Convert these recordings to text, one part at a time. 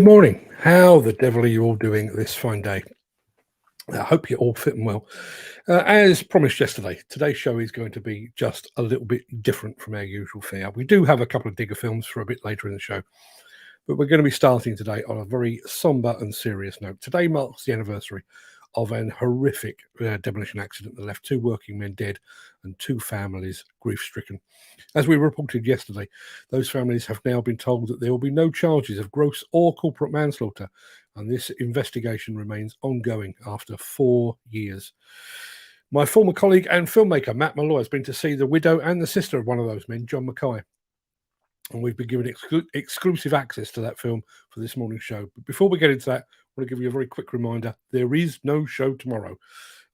morning. How the devil are you all doing this fine day? I hope you're all fit and well. As promised yesterday, today's show is going to be just a little bit different from our usual fare. We do have a couple of digger films for a bit later in the show, but we're going to be starting today on a very somber and serious note. Today marks the anniversary of an horrific demolition accident that left 2 working men dead and 2 families grief-stricken. As we reported yesterday, those families have now been told that there will be no charges of gross or corporate manslaughter, and this investigation remains ongoing after 4 years. My former colleague and filmmaker, Matt Malloy, has been to see the widow and the sister of one of those men, John Mackay. And we've been given exclusive access to that film for this morning's show. But before we get into that, I want to give you a very quick reminder. There is no show tomorrow.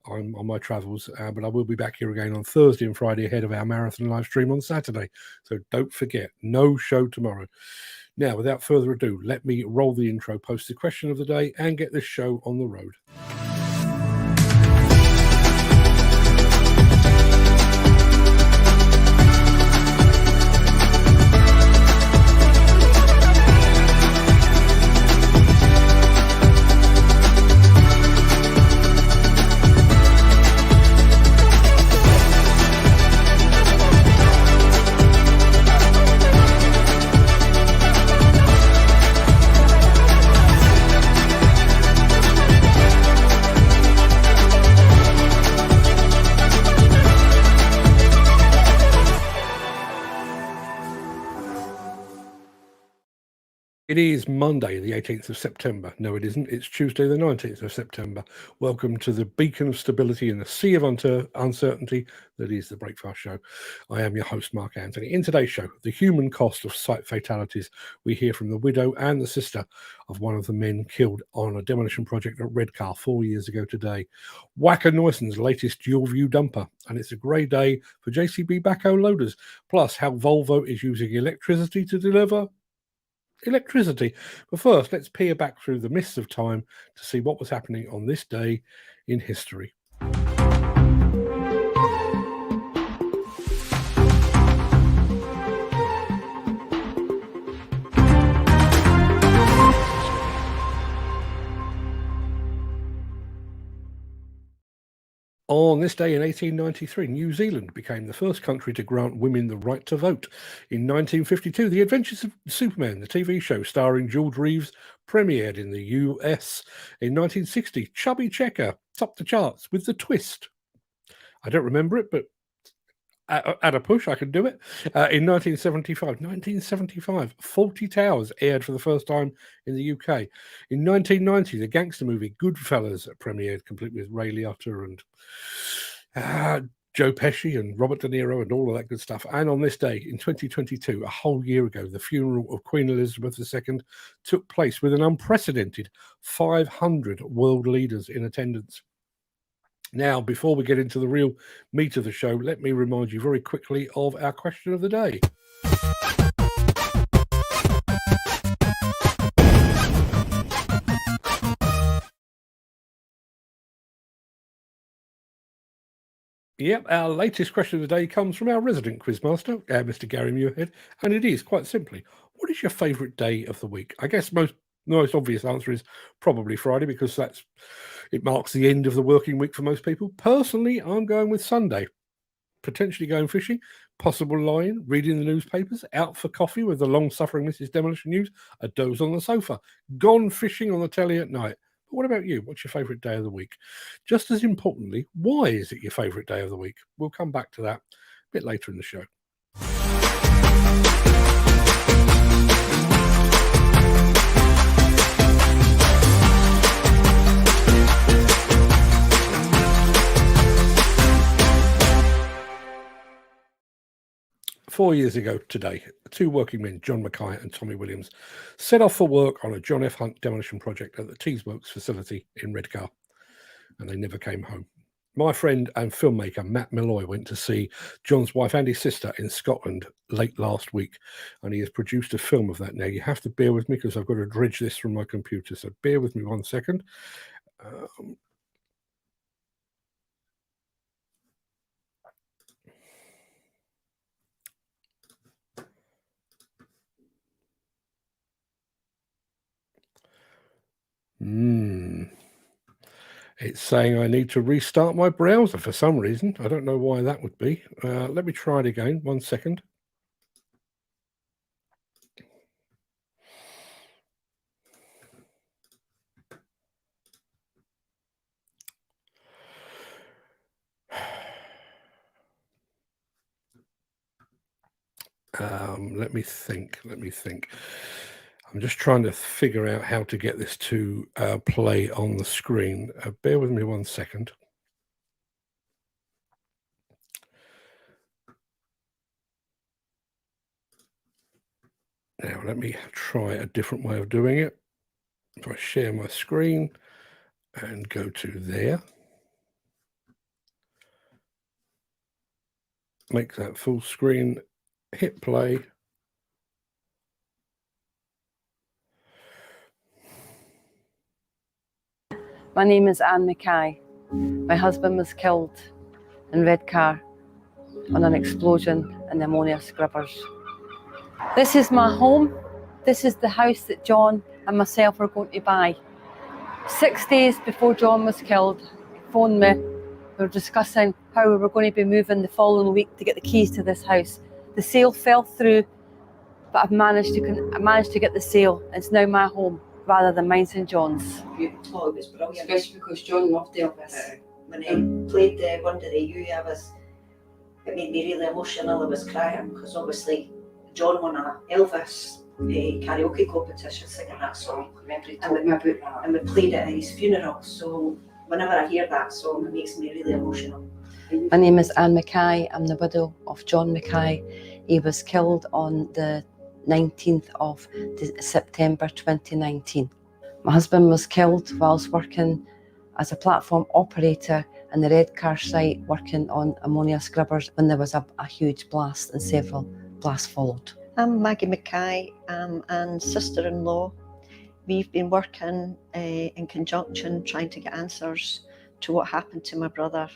I'm on my travels, but I will be back here again on Thursday and Friday ahead of our marathon live stream on Saturday. So don't forget, no show tomorrow. Now, without further ado, let me roll the intro, post the question of the day, and get this show on the road. It is Monday, the 18th of September. No, it isn't. It's Tuesday, the 19th of September. Welcome to the beacon of stability in the sea of uncertainty that is the Breakfast Show. I am your host, Mark Anthony. In today's show, the human cost of site fatalities. We hear from the widow and the sister of one of the men killed on a demolition project at Redcar 4 years ago today. Wacker Neuson's latest dual-view dumper. And it's a grey day for JCB backhoe loaders. Plus, how Volvo is using electricity to deliver electricity. But first, let's peer back through the mists of time to see what was happening on this day in history. On this day in 1893, New Zealand became the first country to grant women the right to vote. In 1952, The Adventures of Superman, the TV show starring George Reeves, premiered in the US. In 1960, Chubby Checker topped the charts with The Twist. I don't remember it, but at a push, I can do it. In 1975, 40 Towers aired for the first time in the UK. In 1990, the gangster movie Goodfellas premiered, complete with Ray Liotta and Joe Pesci and Robert De Niro and all of that good stuff. And on this day, in 2022, a whole year ago, the funeral of Queen Elizabeth II took place with an unprecedented 500 world leaders in attendance. Now, before we get into the real meat of the show, let me remind you very quickly of our question of the day. Yep, our latest question of the day comes from our resident quizmaster, Mr. Gary Muirhead, and it is quite simply, what is your favourite day of the week? I guess the most obvious answer is probably Friday, because it marks the end of the working week for most people. Personally, I'm going with Sunday. Potentially going fishing, possible lying, reading the newspapers, out for coffee with the long-suffering Mrs. Demolition News, a doze on the sofa, gone fishing on the telly at night. But what about you? What's your favourite day of the week? Just as importantly, why is it your favourite day of the week? We'll come back to that a bit later in the show. 4 years ago today, 2 working men, John Mackay and Tommy Williams, set off for work on a John F. Hunt demolition project at the Teesworks facility in Redcar, and they never came home. My friend and filmmaker Matt Malloy went to see John's wife and his sister in Scotland late last week, and he has produced a film of that. Now, you have to bear with me because I've got to dredge this from my computer, so bear with me 1 second. It's saying I need to restart my browser for some reason. I don't know why that would be. Let me try it again. 1 second. Let me think. I'm just trying to figure out how to get this to play on the screen. Bear with me 1 second. Now, let me try a different way of doing it. If I share my screen and go to there, make that full screen, hit play. My name is Anne Mackay. My husband was killed in Redcar on an explosion in the ammonia scrubbers. This is my home. This is the house that John and myself were going to buy. 6 days before John was killed, he phoned me. We were discussing how we were going to be moving the following week to get the keys to this house. The sale fell through, but I managed to get the sale. It's now my home rather than mine and John's. Oh, it was brilliant. Especially because John loved Elvis. When he played Wonder Day You, it made me really emotional. I was crying because obviously John won a Elvis karaoke competition singing that song. And we played it at his funeral. So whenever I hear that song, it makes me really emotional. My name is Anne Mackay. I'm the widow of John Mackay. He was killed on the 19th of September 2019. My husband was killed whilst working as a platform operator in the Redcar site, working on ammonia scrubbers when there was a huge blast and several blasts followed. I'm Maggie Mackay, and sister-in-law. We've been working in conjunction trying to get answers to what happened to my brother.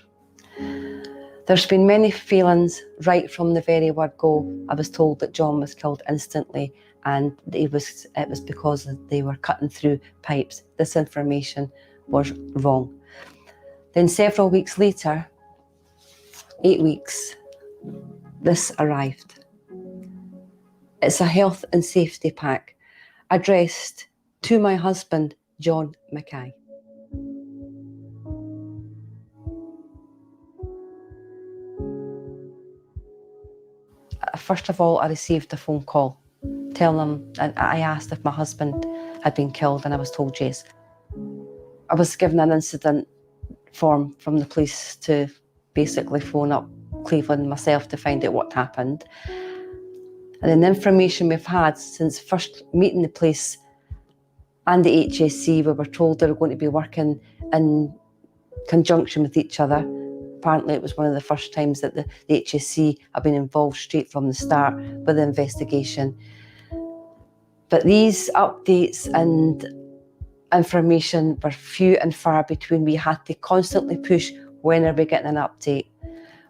There's been many feelings right from the very word go. I was told that John was killed instantly and it was because they were cutting through pipes. This information was wrong. Then several weeks later, 8 weeks, this arrived. It's a health and safety pack addressed to my husband, John Mackay. First of all, I received a phone call telling them, and I asked if my husband had been killed, and I was told yes. I was given an incident form from the police to basically phone up Cleveland myself to find out what happened. And then the information we've had since first meeting the police and the HSC, we were told they were going to be working in conjunction with each other. Apparently it was one of the first times that the HSC have been involved straight from the start with the investigation. But these updates and information were few and far between. We had to constantly push, when are we getting an update?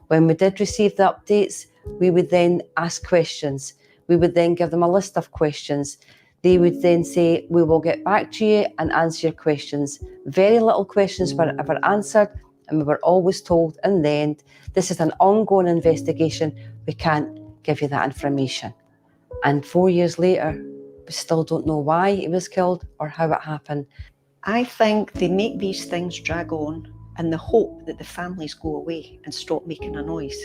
When we did receive the updates, we would then ask questions. We would then give them a list of questions. They would then say, we will get back to you and answer your questions. Very little questions were ever answered, and we were always told in the end, this is an ongoing investigation, we can't give you that information. And 4 years later, we still don't know why he was killed or how it happened. I think they make these things drag on in the hope that the families go away and stop making a noise.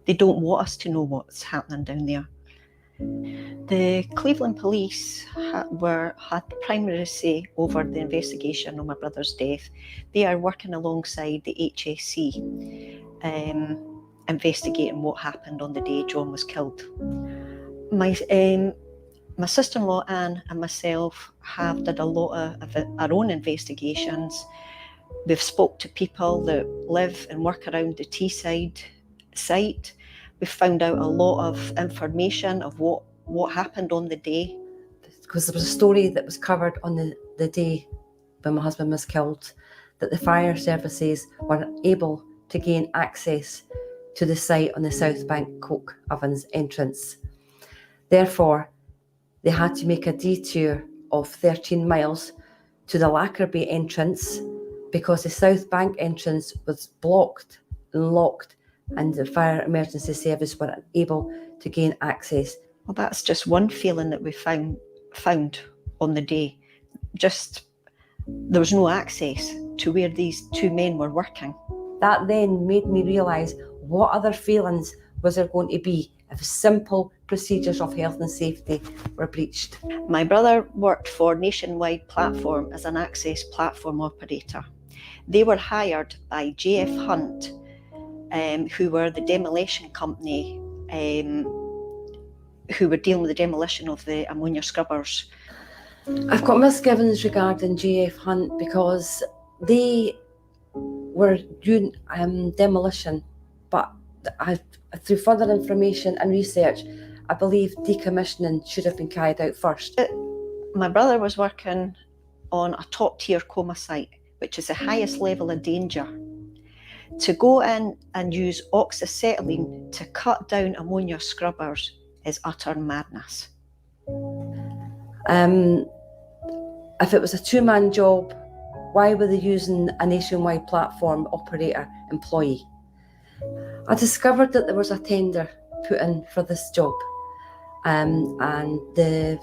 They don't want us to know what's happening down there. The Cleveland police had the primary say over the investigation on my brother's death. They are working alongside the HSC, investigating what happened on the day John was killed. My sister-in-law Anne and myself have did a lot of our own investigations. We've spoke to people that live and work around the Teesside site. We've found out a lot of information of what happened on the day. Because there was a story that was covered on the day when my husband was killed, that the fire services were able to gain access to the site on the South Bank coke ovens entrance. Therefore, they had to make a detour of 13 miles to the Wacker Bay entrance because the South Bank entrance was blocked and locked, and the fire emergency service were unable to gain access. Well, that's just one feeling that we found on the day. Just there was no access to where these two men were working. That then made me realise what other feelings was there going to be if simple procedures of health and safety were breached. My brother worked for Nationwide Platform as an access platform operator. They were hired by JF Hunt, who were the demolition company, who were dealing with the demolition of the ammonia scrubbers. I've got misgivings regarding JF Hunt because they were doing demolition, but through further information and research, I believe decommissioning should have been carried out first. My brother was working on a top-tier coma site, which is the highest level of danger. To go in and use oxyacetylene to cut down ammonia scrubbers is utter madness. If it was a two-man job, why were they using a Nationwide Platform operator employee? I discovered that there was a tender put in for this job, and the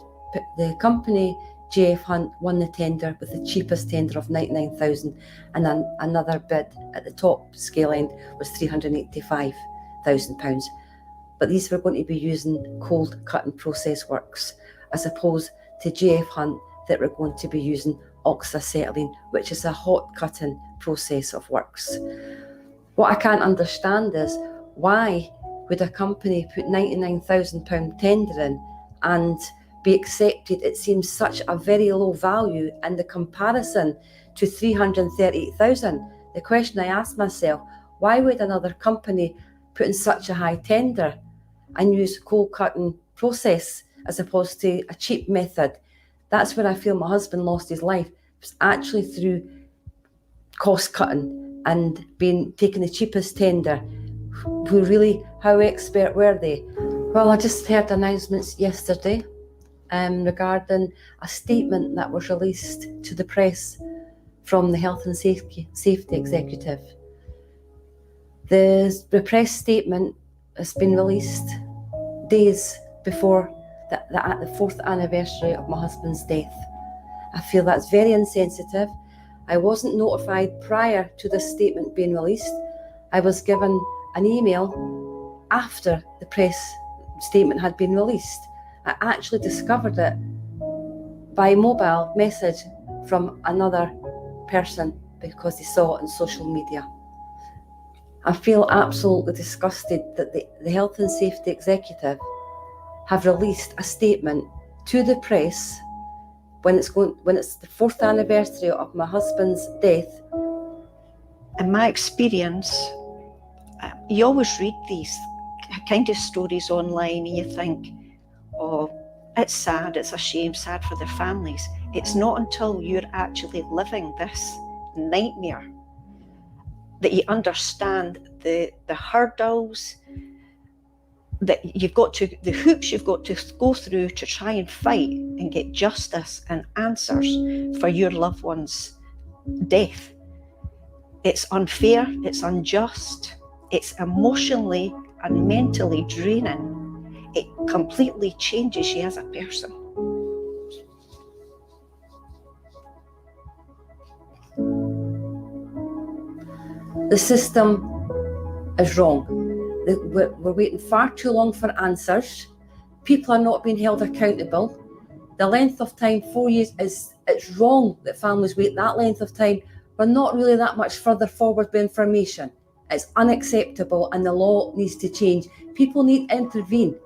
company JF Hunt won the tender with the cheapest tender of £99,000, and then another bid at the top scale end was £385,000. But these were going to be using cold cutting process works, as opposed to JF Hunt that were going to be using oxyacetylene, which is a hot cutting process of works. What I can't understand is why would a company put £99,000 tender in and be accepted? It seems such a very low value in the comparison to £338,000. The question I asked myself, why would another company put in such a high tender and use cold cutting process as opposed to a cheap method? That's where I feel my husband lost his life. It was actually through cost cutting and taking the cheapest tender. How expert were they? Well, I just heard announcements yesterday regarding a statement that was released to the press from the Health and Safety Executive. The press statement has been released days before the 4th anniversary of my husband's death. I feel that's very insensitive. I wasn't notified prior to this statement being released. I was given an email after the press statement had been released. I actually discovered it by mobile message from another person because they saw it on social media. I feel absolutely disgusted that the Health and Safety Executive have released a statement to the press when it's the 4th anniversary of my husband's death. In my experience, you always read these kind of stories online and you think, oh, it's sad, it's a shame, sad for their families. It's not until you're actually living this nightmare that you understand the hurdles, that the hoops you've got to go through to try and fight and get justice and answers for your loved one's death. It's unfair, it's unjust, it's emotionally and mentally draining. It completely changes you as a person. The system is wrong. We're waiting far too long for answers. People are not being held accountable. The length of time, 4 years, it's wrong that families wait that length of time. We're not really that much further forward with information. It's unacceptable and the law needs to change. People need to intervene.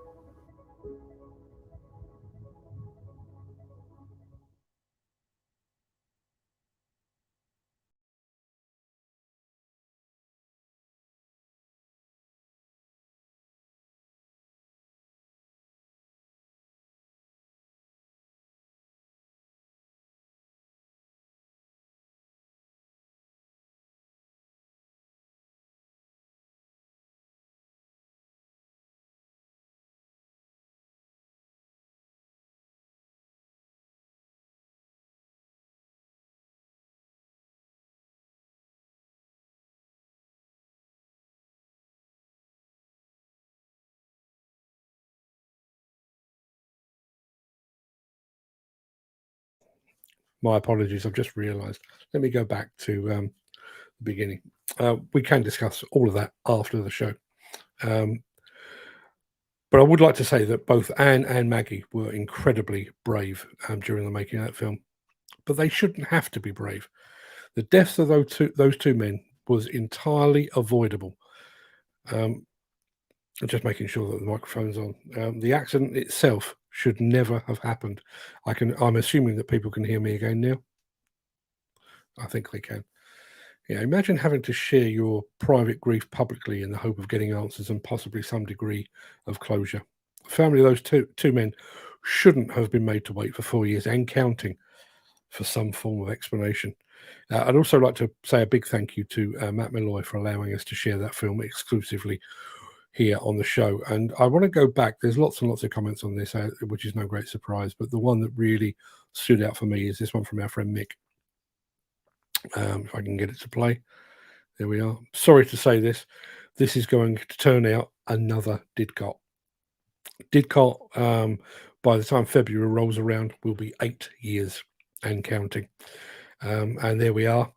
My apologies. I've just realised. Let me go back to the beginning. We can discuss all of that after the show. But I would like to say that both Anne and Maggie were incredibly brave during the making of that film. But they shouldn't have to be brave. The deaths of those two men was entirely avoidable. Just making sure that the microphone's on. The accident itself should never have happened. I'm assuming that people can hear me again now. I think they can. Yeah, imagine having to share your private grief publicly in the hope of getting answers and possibly some degree of closure. The family of those two men shouldn't have been made to wait for 4 years and counting for some form of explanation. I'd also like to say a big thank you to Matt Malloy for allowing us to share that film exclusively here on the show. And I want to go back. There's lots and lots of comments on this, which is no great surprise. But the one that really stood out for me is this one from our friend Mick. If I can get it to play. There we are. Sorry to say this. This is going to turn out another Didcot. Didcot, by the time February rolls around, will be 8 years and counting. And there we are.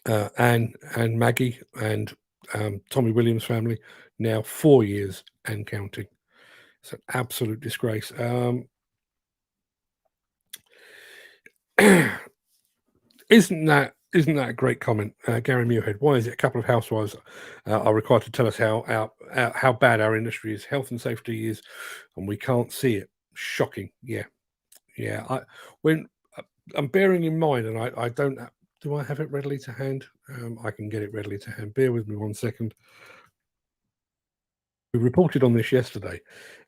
Anne and Maggie and Tommy Williams' family, now 4 years and counting. It's an absolute disgrace. Isn't that a great comment, Gary Muirhead? Why is it a couple of housewives are required to tell us how bad our industry is, health and safety is, and we can't see it? Shocking. Yeah. I'm bearing in mind, and I don't. Do I have it readily to hand? I can get it readily to hand. Bear with me 1 second. We reported on this yesterday,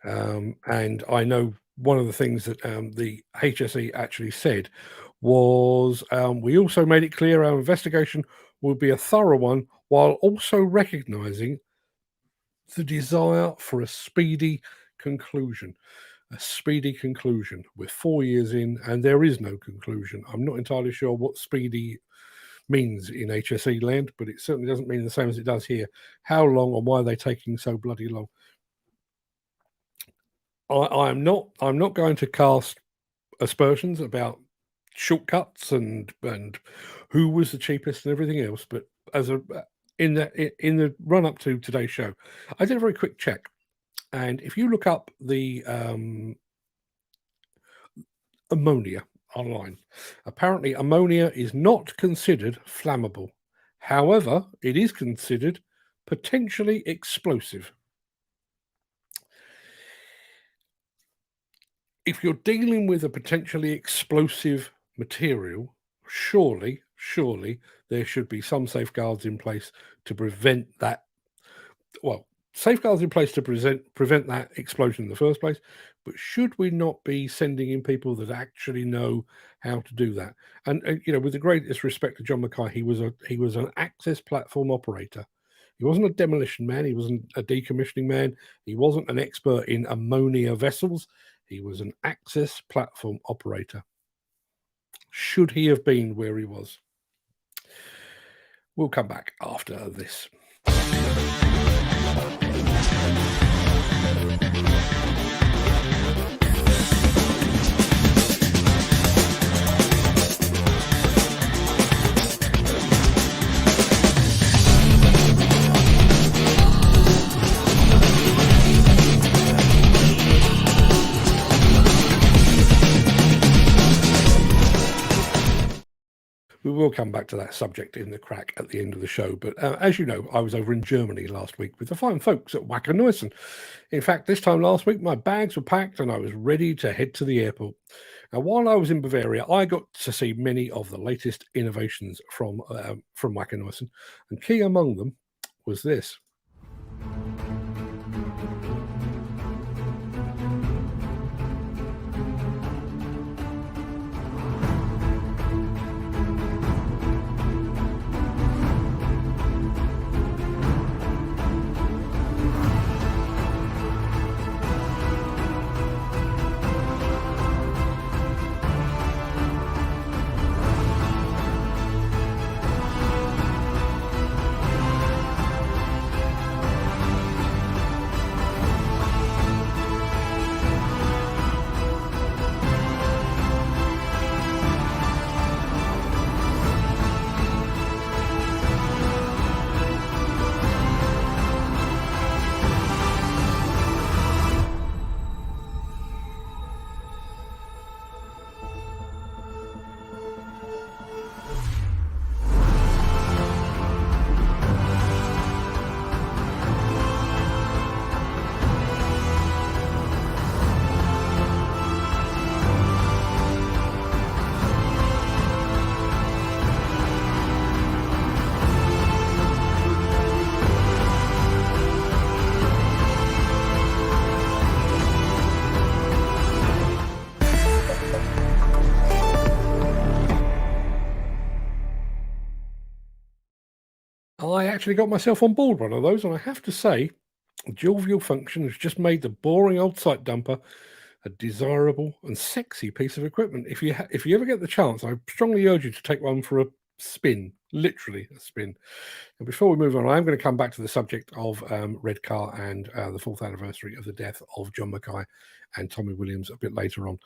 and I know one of the things that the HSE actually said was we also made it clear our investigation will be a thorough one while also recognising the desire for a speedy conclusion. A speedy conclusion. We're 4 years in and there is no conclusion. I'm not entirely sure what speedy means in HSE land, but it certainly doesn't mean the same as it does here. How long and why are they taking so bloody long? I'm not going to cast aspersions about shortcuts and who was the cheapest and everything else, but in the run up to today's show, I did a very quick check, and if you look up the ammonia online, apparently ammonia is not considered flammable. However, it is considered potentially explosive. If you're dealing with a potentially explosive material, surely there should be some safeguards in place to prevent that. Well, safeguards in place to prevent that explosion in the first place. But should we not be sending in people that actually know how to do that? And with the greatest respect to John Mackay, he was an access platform operator. He wasn't a demolition man. He wasn't a decommissioning man. He wasn't an expert in ammonia vessels. He was an access platform operator. Should he have been where he was? We'll come back after this. We will come back to that subject in the Craic at the end of the show. But as you know, I was over in Germany last week with the fine folks at Wacker Neuson. In fact, this time last week, my bags were packed and I was ready to head to the airport. Now, while I was in Bavaria, I got to see many of the latest innovations from Wacker Neuson. And key among them was this. I actually got myself on board one of those, and I have to say, dual fuel function has just made the boring old site dumper a desirable and sexy piece of equipment. If you ever get the chance, I strongly urge you to take one for a spin, literally a spin. And before we move on, I'm going to come back to the subject of Redcar and the 4th anniversary of the death of John Mackay and Tommy Williams a bit later on.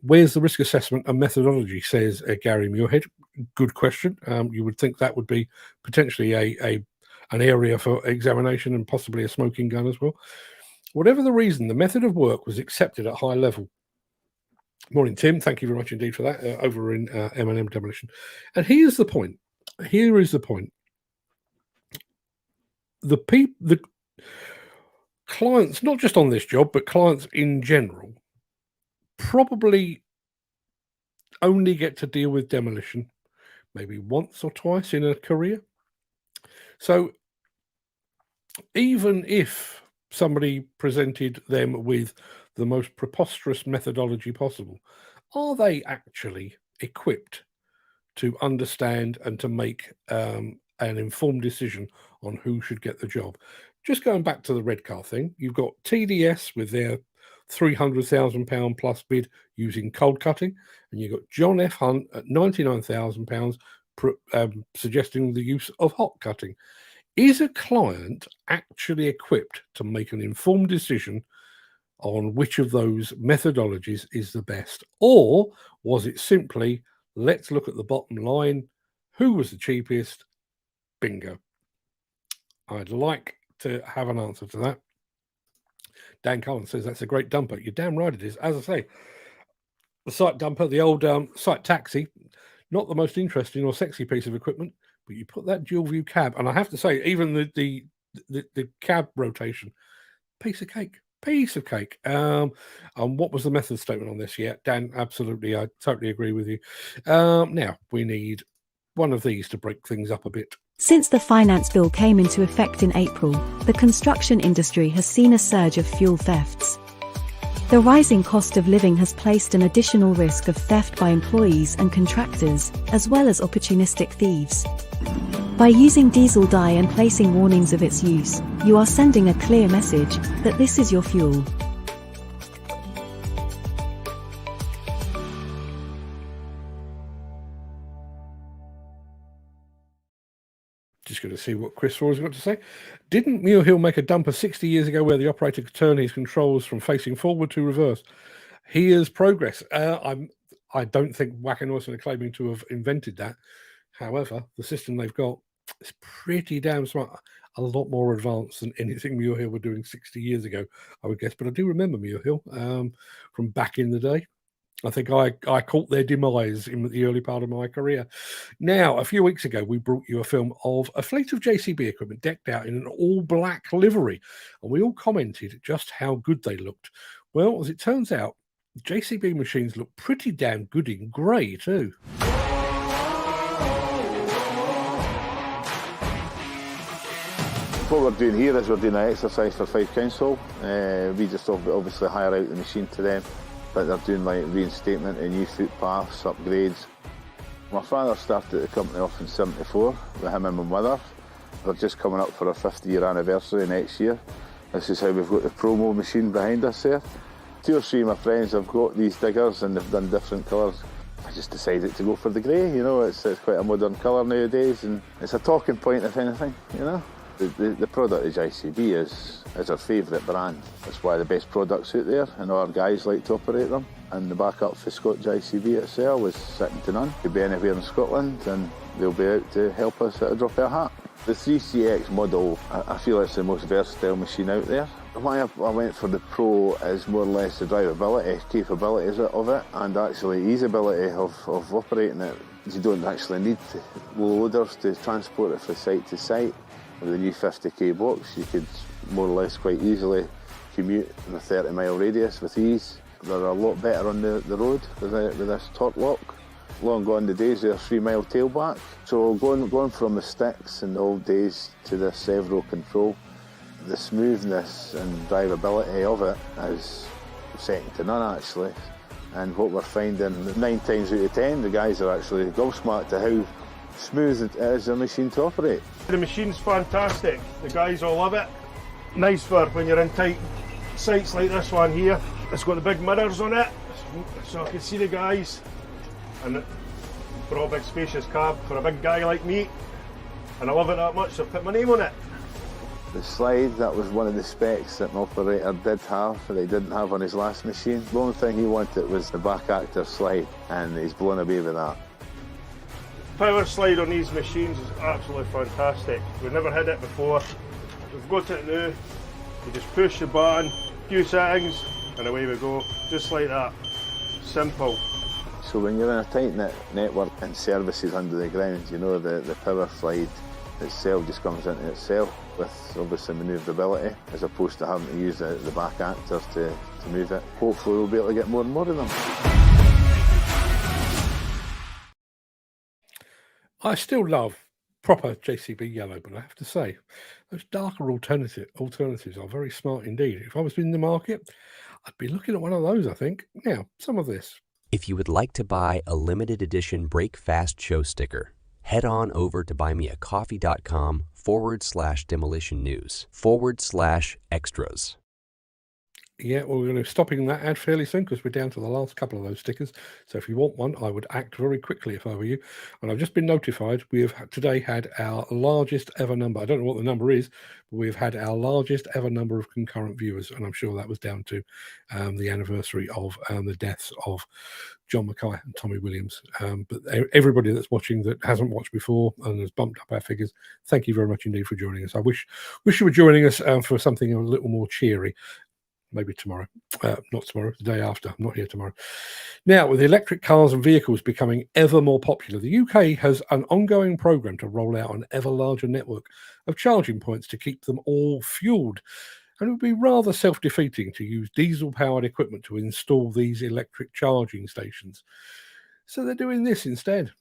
Where's the risk assessment and methodology, says Gary Muirhead. Good question. You would think that would be potentially an area for examination and possibly a smoking gun as well. Whatever the reason, the method of work was accepted at high level. Morning, Tim. Thank you very much indeed for that, over in M&M Demolition. And here's the point. Here is the point. The clients, not just on this job, but clients in general, probably only get to deal with demolition maybe once or twice in a career. So even if somebody presented them with the most preposterous methodology possible, are they actually equipped to understand and to make an informed decision on who should get the job? Just going back to the Redcar thing, you've got TDS with their £300,000 plus bid using cold cutting, and you've got John F. Hunt at £99,000 suggesting the use of hot cutting. Is a client actually equipped to make an informed decision on which of those methodologies is the best? Or was it simply, let's look at the bottom line, who was the cheapest, bingo? I'd like to have an answer to that. Dan Cullen says that's a great dumper. You're damn right it is. As I say, the site dumper, the old site taxi, not the most interesting or sexy piece of equipment, but you put that dual view cab, and I have to say, even the cab rotation, piece of cake. And what was the method statement on this? Yeah, Dan, absolutely, I totally agree with you. Now we need one of these to break things up a bit. Since the finance bill came into effect in April, the construction industry has seen a surge of fuel thefts. The rising cost of living has placed an additional risk of theft by employees and contractors, as well as opportunistic thieves. By using diesel dye and placing warnings of its use, you are sending a clear message that this is your fuel. Just going to see what Chris Roy's got to say. Didn't Muirhill make a dumper 60 years ago where the operator could turn his controls from facing forward to reverse? Here's progress. I don't think Wacker Neuson are claiming to have invented that. However, the system they've got is pretty damn smart. A lot more advanced than anything Muirhill were doing 60 years ago, I would guess. But I do remember Muirhill from back in the day. I think I caught their demise in the early part of my career. Now, a few weeks ago, we brought you a film of a fleet of JCB equipment decked out in an all-black livery, and we all commented just how good they looked. Well, as it turns out, JCB machines look pretty damn good in grey too. What we're doing here is we're doing an exercise for Fife Council. We just obviously hire out the machine to them, but they're doing like reinstatement of new footpaths, upgrades. My father started the company off in '74 with him and my mother. We're just coming up for our 50-year anniversary next year. This is how we've got the promo machine behind us there. 2 or 3 of my friends have got these diggers and they've done different colours. I just decided to go for the grey, you know, it's quite a modern colour nowadays and it's a talking point if anything, you know. The product of JCB is our favourite brand. It's one of the best products out there and our guys like to operate them. And the backup for Scott JCB itself is second to none. Could be anywhere in Scotland and they'll be out to help us at a drop of a hat. The 3CX model, I feel it's the most versatile machine out there. Why I went for the Pro is more or less the drivability, capabilities of it and actually easeability of operating it. You don't actually need loaders to transport it from site to site. With the new 50k box, you could more or less quite easily commute in a 30-mile radius with ease. They're a lot better on the road with this torque lock. Long gone the days of a 3-mile tailback. So going from the sticks in the old days to this servo control, the smoothness and drivability of it is second to none actually. And what we're finding, 9 times out of 10, the guys are actually gobsmacked to Smooth as a machine to operate. The machine's fantastic. The guys all love it. Nice for when you're in tight sites like this one here. It's got the big mirrors on it, so I can see the guys. And for a big spacious cab for a big guy like me. And I love it that much, so I put my name on it. The slide, that was one of the specs that an operator did have that he didn't have on his last machine. The only thing he wanted was the back actor slide, and he's blown away with that. Power slide on these machines is absolutely fantastic. We've never had it before. We've got it now. You just push the button, few settings, and away we go. Just like that. Simple. So when you're in a tight-knit network and services under the ground, you know the power slide itself just comes into itself with obviously manoeuvrability, as opposed to having to use the back actors to move it. Hopefully we'll be able to get more and more of them. I still love proper JCB yellow, but I have to say, those darker alternatives are very smart indeed. If I was in the market, I'd be looking at one of those, I think. Now, some of this. If you would like to buy a limited edition Break Fast show sticker, head on over to buymeacoffee.com/demolition news/extras. Yeah, well, we're going to be stopping that ad fairly soon because we're down to the last couple of those stickers. So if you want one, I would act very quickly if I were you. And I've just been notified we have today had our largest ever number. I don't know what the number is, but we've had our largest ever number of concurrent viewers. And I'm sure that was down to the anniversary of the deaths of John Mackay and Tommy Williams. But everybody that's watching that hasn't watched before and has bumped up our figures, thank you very much indeed for joining us. I wish you were joining us for something a little more cheery. Maybe tomorrow, not tomorrow, the day after. I'm not here tomorrow. Now, with electric cars and vehicles becoming ever more popular, the UK has an ongoing programme to roll out an ever larger network of charging points to keep them all fuelled. And it would be rather self-defeating to use diesel-powered equipment to install these electric charging stations. So they're doing this instead.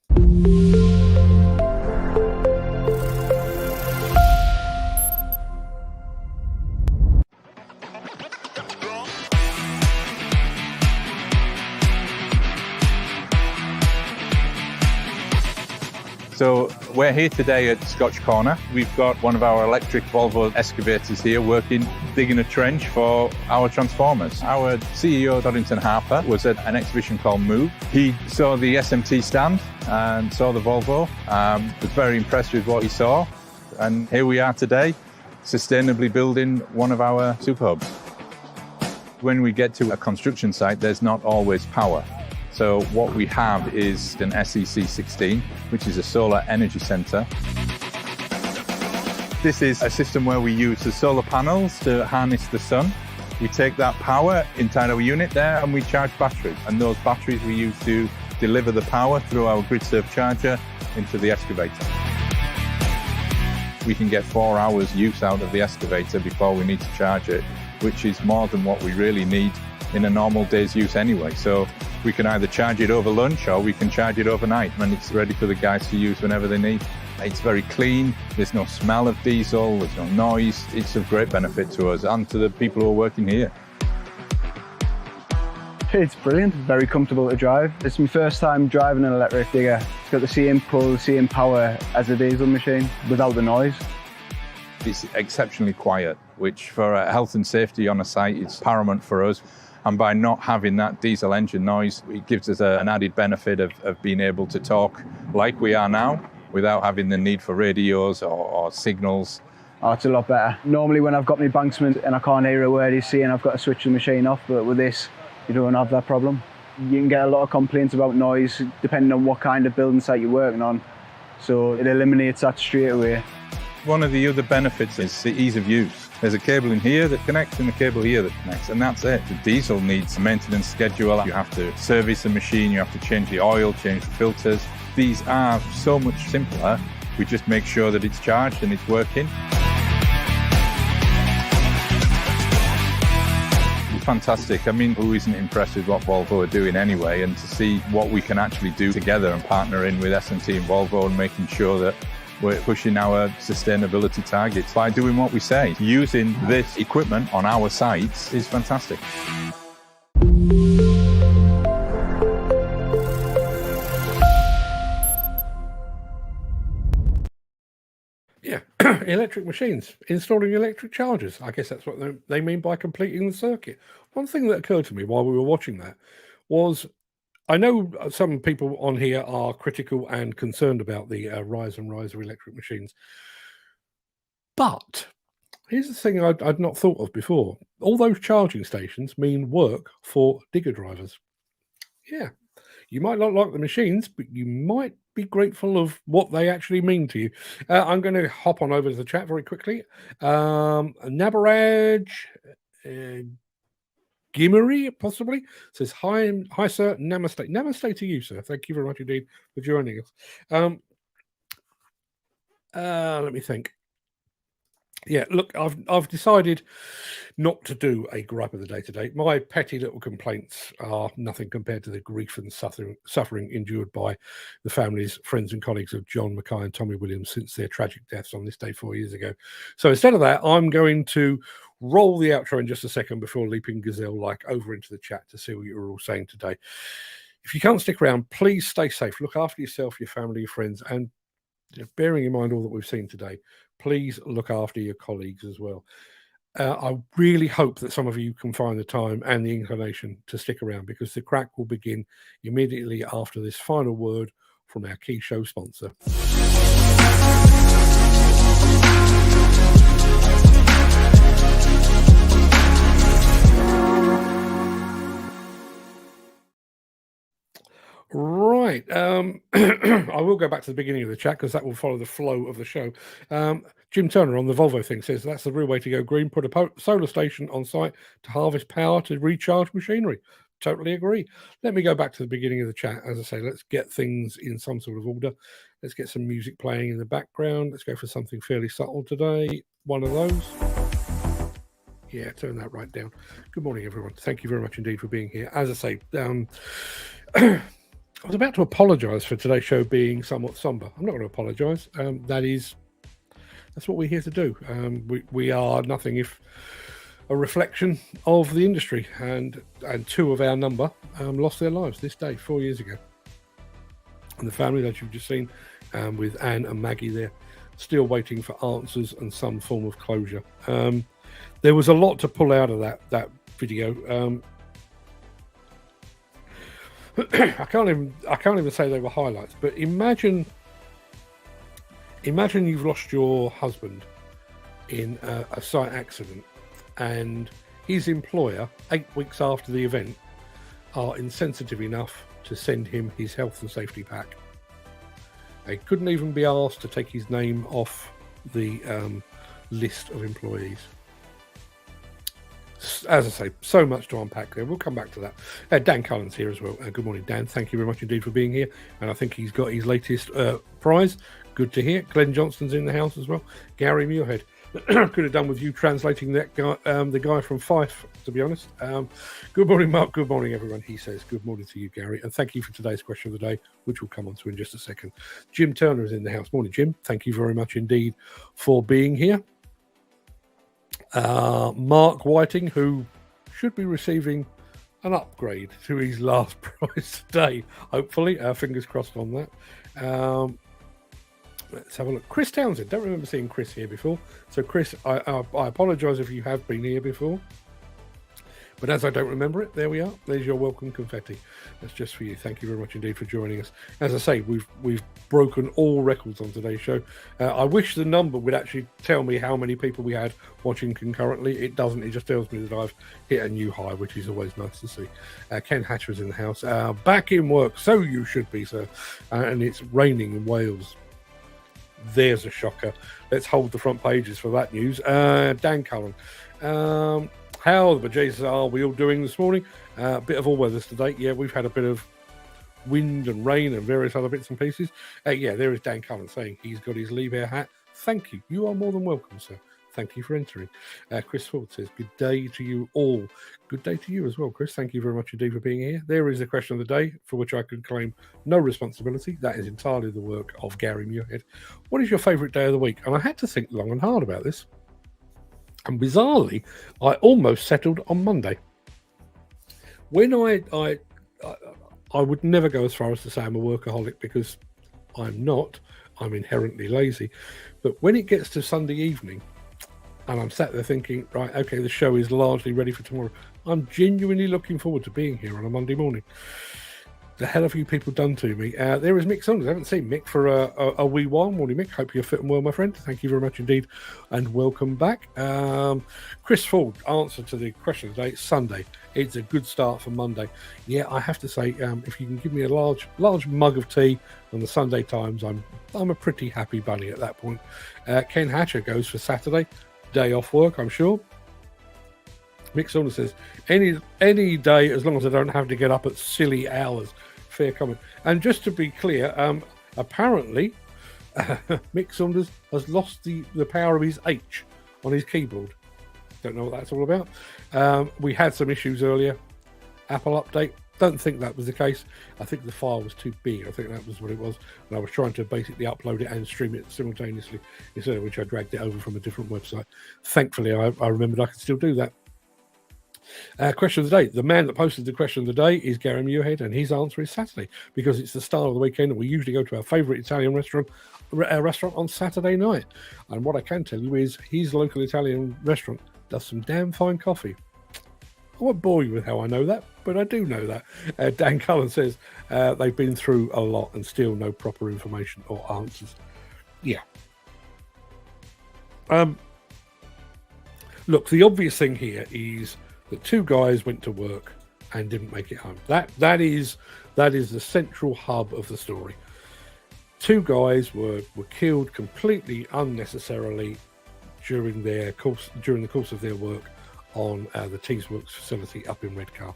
So we're here today at Scotch Corner. We've got one of our electric Volvo excavators here working, digging a trench for our transformers. Our CEO, Doddington Harper, was at an exhibition called Move. He saw the SMT stand and saw the Volvo, was very impressed with what he saw. And here we are today, sustainably building one of our super hubs. When we get to a construction site, there's not always power. So what we have is an SEC16, which is a solar energy centre. This is a system where we use the solar panels to harness the sun. We take that power inside our unit there and we charge batteries. And those batteries we use to deliver the power through our grid-served charger into the excavator. We can get 4 hours use out of the excavator before we need to charge it, which is more than what we really need in a normal day's use anyway. So we can either charge it over lunch or we can charge it overnight and it's ready for the guys to use whenever they need. It's very clean, there's no smell of diesel, there's no noise. It's of great benefit to us and to the people who are working here. It's brilliant, very comfortable to drive. It's my first time driving an electric digger. It's got the same pull, the same power as a diesel machine without the noise. It's exceptionally quiet, which for health and safety on a site is paramount for us. And by not having that diesel engine noise, it gives us an added benefit of being able to talk like we are now without having the need for radios or signals. Oh, it's a lot better. Normally when I've got my banksman and I can't hear a word he's saying, I've got to switch the machine off, but with this, you don't have that problem. You can get a lot of complaints about noise depending on what kind of building site you're working on. So it eliminates that straight away. One of the other benefits is the ease of use. There's a cable in here that connects and a cable here that connects, and that's it. The diesel needs a maintenance schedule. You have to service the machine, you have to change the oil, change the filters. These are so much simpler. We just make sure that it's charged and it's working. It's fantastic. I mean, who isn't impressed with what Volvo are doing anyway? And to see what we can actually do together and partner in with SMT and Volvo and making sure that we're pushing our sustainability targets by doing what we say. Using this equipment on our sites is fantastic. Yeah, electric machines, installing electric chargers. I guess that's what they mean by completing the circuit. One thing that occurred to me while we were watching that was, I know some people on here are critical and concerned about the rise of electric machines. But here's the thing I'd not thought of before. All those charging stations mean work for digger drivers. Yeah, you might not like the machines, but you might be grateful of what they actually mean to you. I'm going to hop on over to the chat very quickly. Nabaraj Gimmery, possibly, says, hi, sir, namaste. Namaste to you, sir. Thank you very much indeed for joining us. Let me think. Yeah, look, I've decided not to do a gripe of the day today. My petty little complaints are nothing compared to the grief and suffering endured by the families, friends and colleagues of John Mackay and Tommy Williams since their tragic deaths on this day 4 years ago. So instead of that, I'm going to roll the outro in just a second before leaping gazelle-like over into the chat to see what you're all saying today. If you can't stick around, please stay safe. Look after yourself, your family, your friends, and bearing in mind all that we've seen today, please look after your colleagues as well. I really hope that some of you can find the time and the inclination to stick around, because the Craic will begin immediately after this final word from our key show sponsor. Right. I will go back to the beginning of the chat because that will follow the flow of the show. Jim Turner on the Volvo thing says that's the real way to go green. Put a solar station on site to harvest power to recharge machinery. Totally agree. Let me go back to the beginning of the chat. As I say, let's get things in some sort of order. Let's get some music playing in the background. Let's go for something fairly subtle today. One of those. Yeah, turn that right down. Good morning, everyone. Thank you very much indeed for being here. As I say, I was about to apologise for today's show being somewhat somber. I'm not going to apologise. That's what we're here to do. We are nothing if a reflection of the industry, and two of our number lost their lives this day 4 years ago. And the family that you've just seen with Anne and Maggie, they're still waiting for answers and some form of closure. There was a lot to pull out of that video. I can't even say they were highlights, but imagine you've lost your husband in a site accident, and his employer, 8 weeks after the event, are insensitive enough to send him his health and safety pack. They couldn't even be asked to take his name off the list of employees. As I say, so much to unpack there. We'll come back to that. Dan Cullen's here as well. Good morning, Dan. Thank you very much indeed for being here. And I think he's got his latest prize. Good to hear. Glenn Johnston's in the house as well. Gary Muirhead. Could have done with you translating that guy, the guy from Fife, to be honest. Good morning, Mark. Good morning, everyone. He says good morning to you, Gary. And thank you for today's question of the day, which we'll come on to in just a second. Jim Turner is in the house. Morning, Jim. Thank you very much indeed for being here. Mark Whiting, who should be receiving an upgrade to his last prize today, hopefully. Fingers crossed on that. Let's have a look. Chris Townsend. Don't remember seeing Chris here before. So, Chris, I apologise if you have been here before. But as I don't remember it, there we are. There's your welcome confetti. That's just for you. Thank you very much indeed for joining us. As I say, we've broken all records on today's show. I wish the number would actually tell me how many people we had watching concurrently. It doesn't. It just tells me that I've hit a new high, which is always nice to see. Ken Hatcher's in the house. Back in work. So you should be, sir. And it's raining in Wales. There's a shocker. Let's hold the front pages for that news. Dan Cullen. How the bejesus are we all doing this morning? A bit of all weathers today. Yeah, we've had a bit of wind and rain and various other bits and pieces. Yeah, there is Dan Cullen saying he's got his Leave Air hat. Thank you. You are more than welcome, sir. Thank you for entering. Chris Ford says, good day to you all. Good day to you as well, Chris. Thank you very much indeed for being here. There is the question of the day for which I can claim no responsibility. That is entirely the work of Gary Muirhead. What is your favourite day of the week? And I had to think long and hard about this. And bizarrely, I almost settled on Monday. When I would never go as far as to say I'm a workaholic, because I'm not. I'm inherently lazy. But when it gets to Sunday evening, and I'm sat there thinking, right, okay, the show is largely ready for tomorrow, I'm genuinely looking forward to being here on a Monday morning. The hell have you people done to me? There is Mick Saunders. I haven't seen Mick for a wee while. Morning, Mick. Hope you're fit and well, my friend. Thank you very much indeed, and welcome back. Chris Ford, answer to the question today, Sunday. It's a good start for Monday. Yeah, I have to say, if you can give me a large mug of tea on the Sunday Times, I'm a pretty happy bunny at that point. Ken Hatcher goes for Saturday, day off work, I'm sure. Mick Saunders says, any day as long as I don't have to get up at silly hours. Fair comment. And just to be clear, apparently Mick Saunders has lost the power of his H on his keyboard. Don't know what that's all about. We had some issues earlier. Apple update. Don't think that was the case. I think the file was too big. I think that was what it was. And I was trying to basically upload it and stream it simultaneously, instead of which I dragged it over from a different website. Thankfully, I remembered I could still do that. Question of the day. The man that posted the question of the day is Gary Muirhead, and his answer is Saturday, because it's the start of the weekend and we usually go to our favourite Italian restaurant on Saturday night. And what I can tell you is his local Italian restaurant does some damn fine coffee. I won't bore you with how I know that, but I do know that. Dan Cullen says they've been through a lot and still no proper information or answers. Yeah. Look, the obvious thing here is that two guys went to work and didn't make it home. That is the central hub of the story. Two guys were killed completely unnecessarily during the course of their work on the Teesworks facility up in Redcar.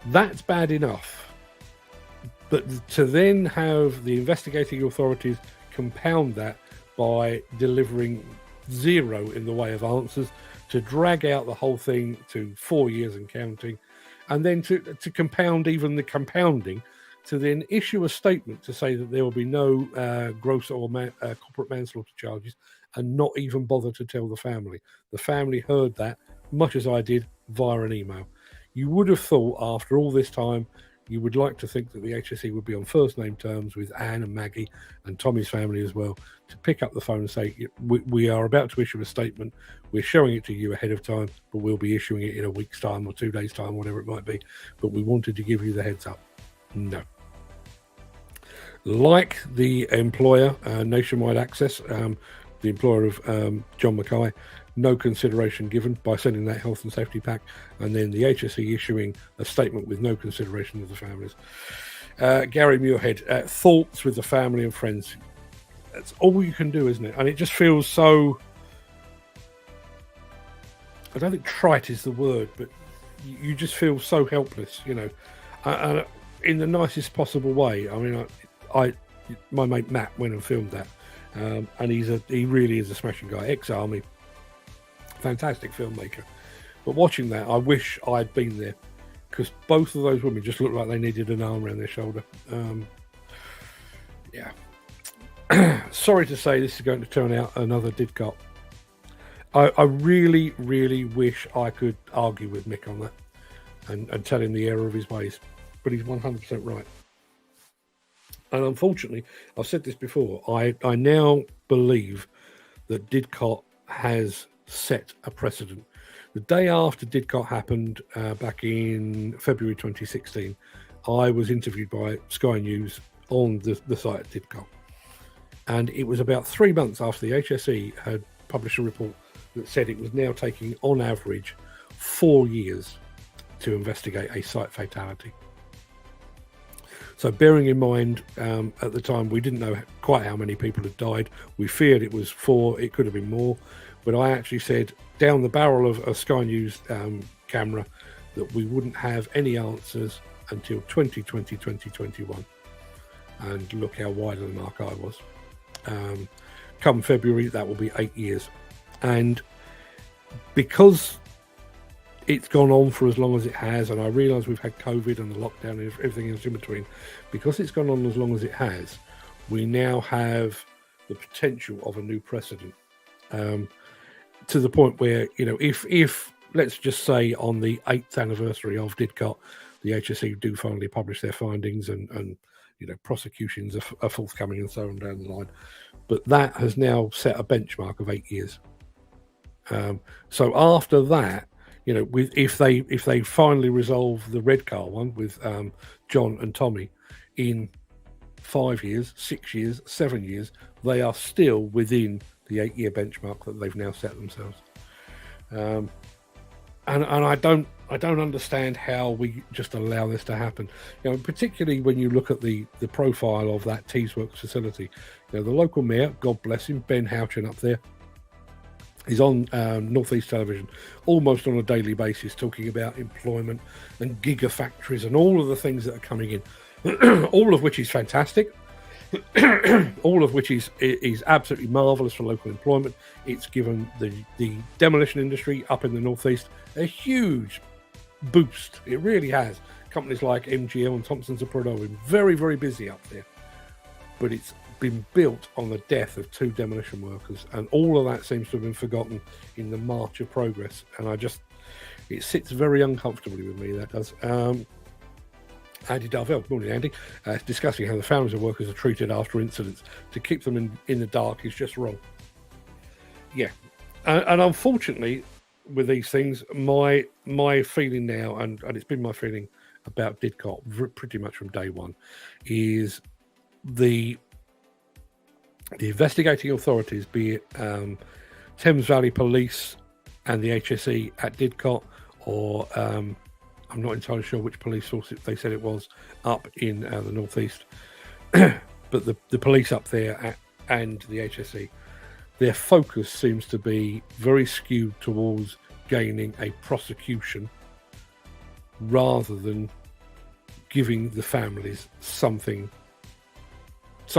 That's bad enough, but to then have the investigating authorities compound that by delivering zero in the way of answers, to drag out the whole thing to 4 years and counting, and then to compound even the compounding, to then issue a statement to say that there will be no gross or corporate manslaughter charges, and not even bother to tell the family. The family heard that, much as I did, via an email. You would have thought, after all this time, you would like to think that the HSE would be on first name terms with Anne and Maggie and Tommy's family as well, to pick up the phone and say, we are about to issue a statement, we're showing it to you ahead of time, but we'll be issuing it in a week's time or 2 days' time, whatever it might be, but we wanted to give you the heads up. No. Like the employer, Nationwide Access, the employer of John Mackay, no consideration given by sending that health and safety pack, and then the HSE issuing a statement with no consideration of the families. Gary Muirhead, thoughts with the family and friends. That's all you can do, isn't it? And it just feels so, I don't think trite is the word, but you just feel so helpless, you know, and in the nicest possible way. I mean, my mate Matt went and filmed that, and he really is a smashing guy, ex-army, fantastic filmmaker. But watching that, I wish I'd been there, because both of those women just looked like they needed an arm around their shoulder. Yeah. Sorry to say, this is going to turn out another Didcot. I really, really wish I could argue with Mick on that and tell him the error of his ways, but he's 100% right. And unfortunately, I've said this before, I now believe that Didcot has set a precedent. The day after Didcot happened, back in February 2016, I was interviewed by Sky News on the site at Didcot. And it was about 3 months after the HSE had published a report that said it was now taking, on average, 4 years to investigate a site fatality. So bearing in mind, at the time, we didn't know quite how many people had died. We feared it was 4, it could have been more. But I actually said down the barrel of a Sky News camera that we wouldn't have any answers until 2020, 2021. And look how wide of the mark I was. Come February, that will be 8 years. And because it's gone on for as long as it has, and I realise we've had COVID and the lockdown and everything else in between, because it's gone on as long as it has, we now have the potential of a new precedent. To the point where, you know, if let's just say on the 8th anniversary of Didcot, the HSE do finally publish their findings and prosecutions are forthcoming and so on down the line. But that has now set a benchmark of 8 years. So after that, if they finally resolve the red car one with John and Tommy in 5 years, 6 years, 7 years, they are still within the 8-year benchmark that they've now set themselves. And I don't understand how we just allow this to happen. Particularly when you look at the profile of that Teesworks facility. The local mayor, God bless him, Ben Houchin up there, he's on Northeast Television almost on a daily basis talking about employment and gigafactories and all of the things that are coming in, all of which is fantastic, all of which is absolutely marvellous for local employment. It's given the demolition industry up in the Northeast a huge boost. It really has. Companies like MGL and Thompson Zapruder have been very, very busy up there. But it's been built on the death of 2 demolition workers, and all of that seems to have been forgotten in the march of progress. And it sits very uncomfortably with me, that does. Andy Darvell, morning Andy, discussing how the families of workers are treated after incidents. To keep them in the dark is just wrong. Yeah, and unfortunately with these things, my feeling now, and it's been my feeling about Didcot pretty much from day one, is the investigating authorities, be it Thames Valley Police and the HSE at Didcot, or I'm not entirely sure which police source they said it was up in the Northeast, but the police up there and the HSE, their focus seems to be very skewed towards gaining a prosecution rather than giving the families some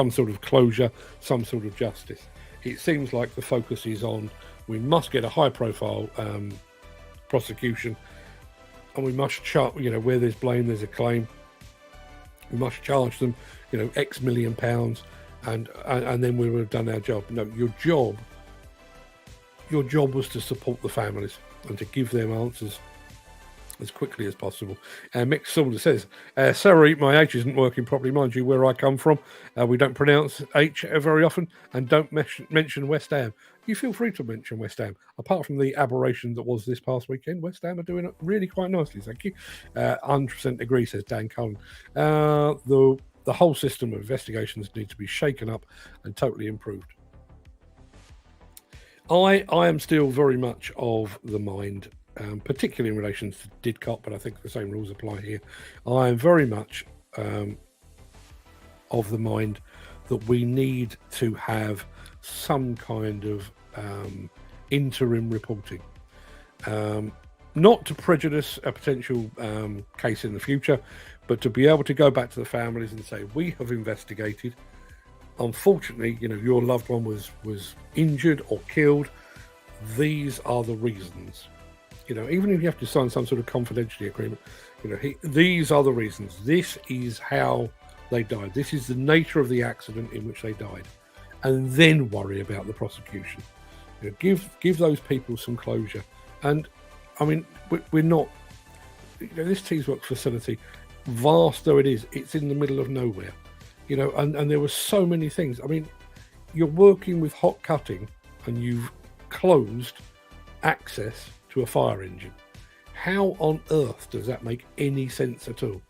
sort of closure, some sort of justice. It seems like the focus is on, we must get a high profile prosecution, and we must charge, where there's blame, there's a claim. We must charge them, X million pounds, and then we would have done our job. No, your job was to support the families and to give them answers as quickly as possible. Mick Saunders says, sorry, my H isn't working properly. Mind you, where I come from, we don't pronounce H very often, and don't mention West Ham. You feel free to mention West Ham. Apart from the aberration that was this past weekend, West Ham are doing it really quite nicely, thank you. 100% agree, says Dan Cullen. The whole system of investigations needs to be shaken up and totally improved. I am still very much of the mind, particularly in relation to Didcot, but I think the same rules apply here. I am very much of the mind that we need to have some kind of interim reporting, not to prejudice a potential case in the future, but to be able to go back to the families and say, we have investigated. Unfortunately, your loved one was injured or killed. These are the reasons. Even if you have to sign some sort of confidentiality agreement, these are the reasons. This is how they died. This is the nature of the accident in which they died. And then worry about the prosecution. Give those people some closure. And, I mean, we're not... this Teesworks facility, vast though it is, it's in the middle of nowhere. And there were so many things. I mean, you're working with hot cutting and you've closed access to a fire engine. How on earth does that make any sense at all?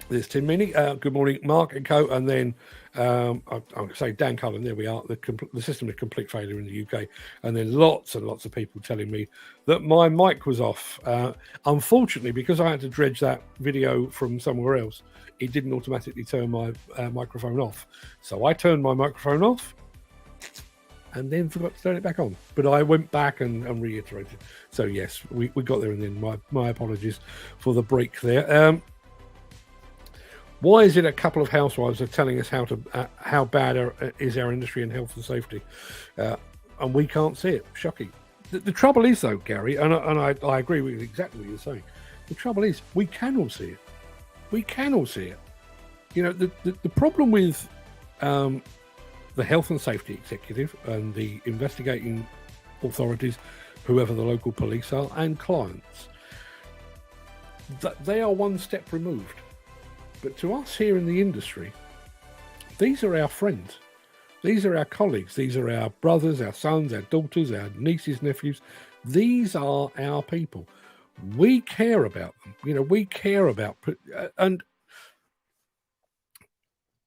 There's Tim Minnie. Good morning, Mark and co. And then I'm going to say Dan Cullen. There we are. The system is complete failure in the UK. And then lots and lots of people telling me that my mic was off. Unfortunately, because I had to dredge that video from somewhere else, it didn't automatically turn my microphone off. So I turned my microphone off and then forgot to turn it back on. But I went back and reiterated. So yes, we got there, and then my apologies for the break there. Why is it a couple of housewives are telling us how bad is our industry in health and safety, and we can't see it? Shocking. The trouble is, though, Gary, and I agree with exactly what you're saying. The trouble is, we can all see it. We can all see it. The problem with the health and safety executive and the investigating authorities, whoever the local police are, and clients, that they are one step removed. But to us here in the industry, these are our friends. These are our colleagues. These are our brothers, our sons, our daughters, our nieces, nephews. These are our people. We care about them. We care about... And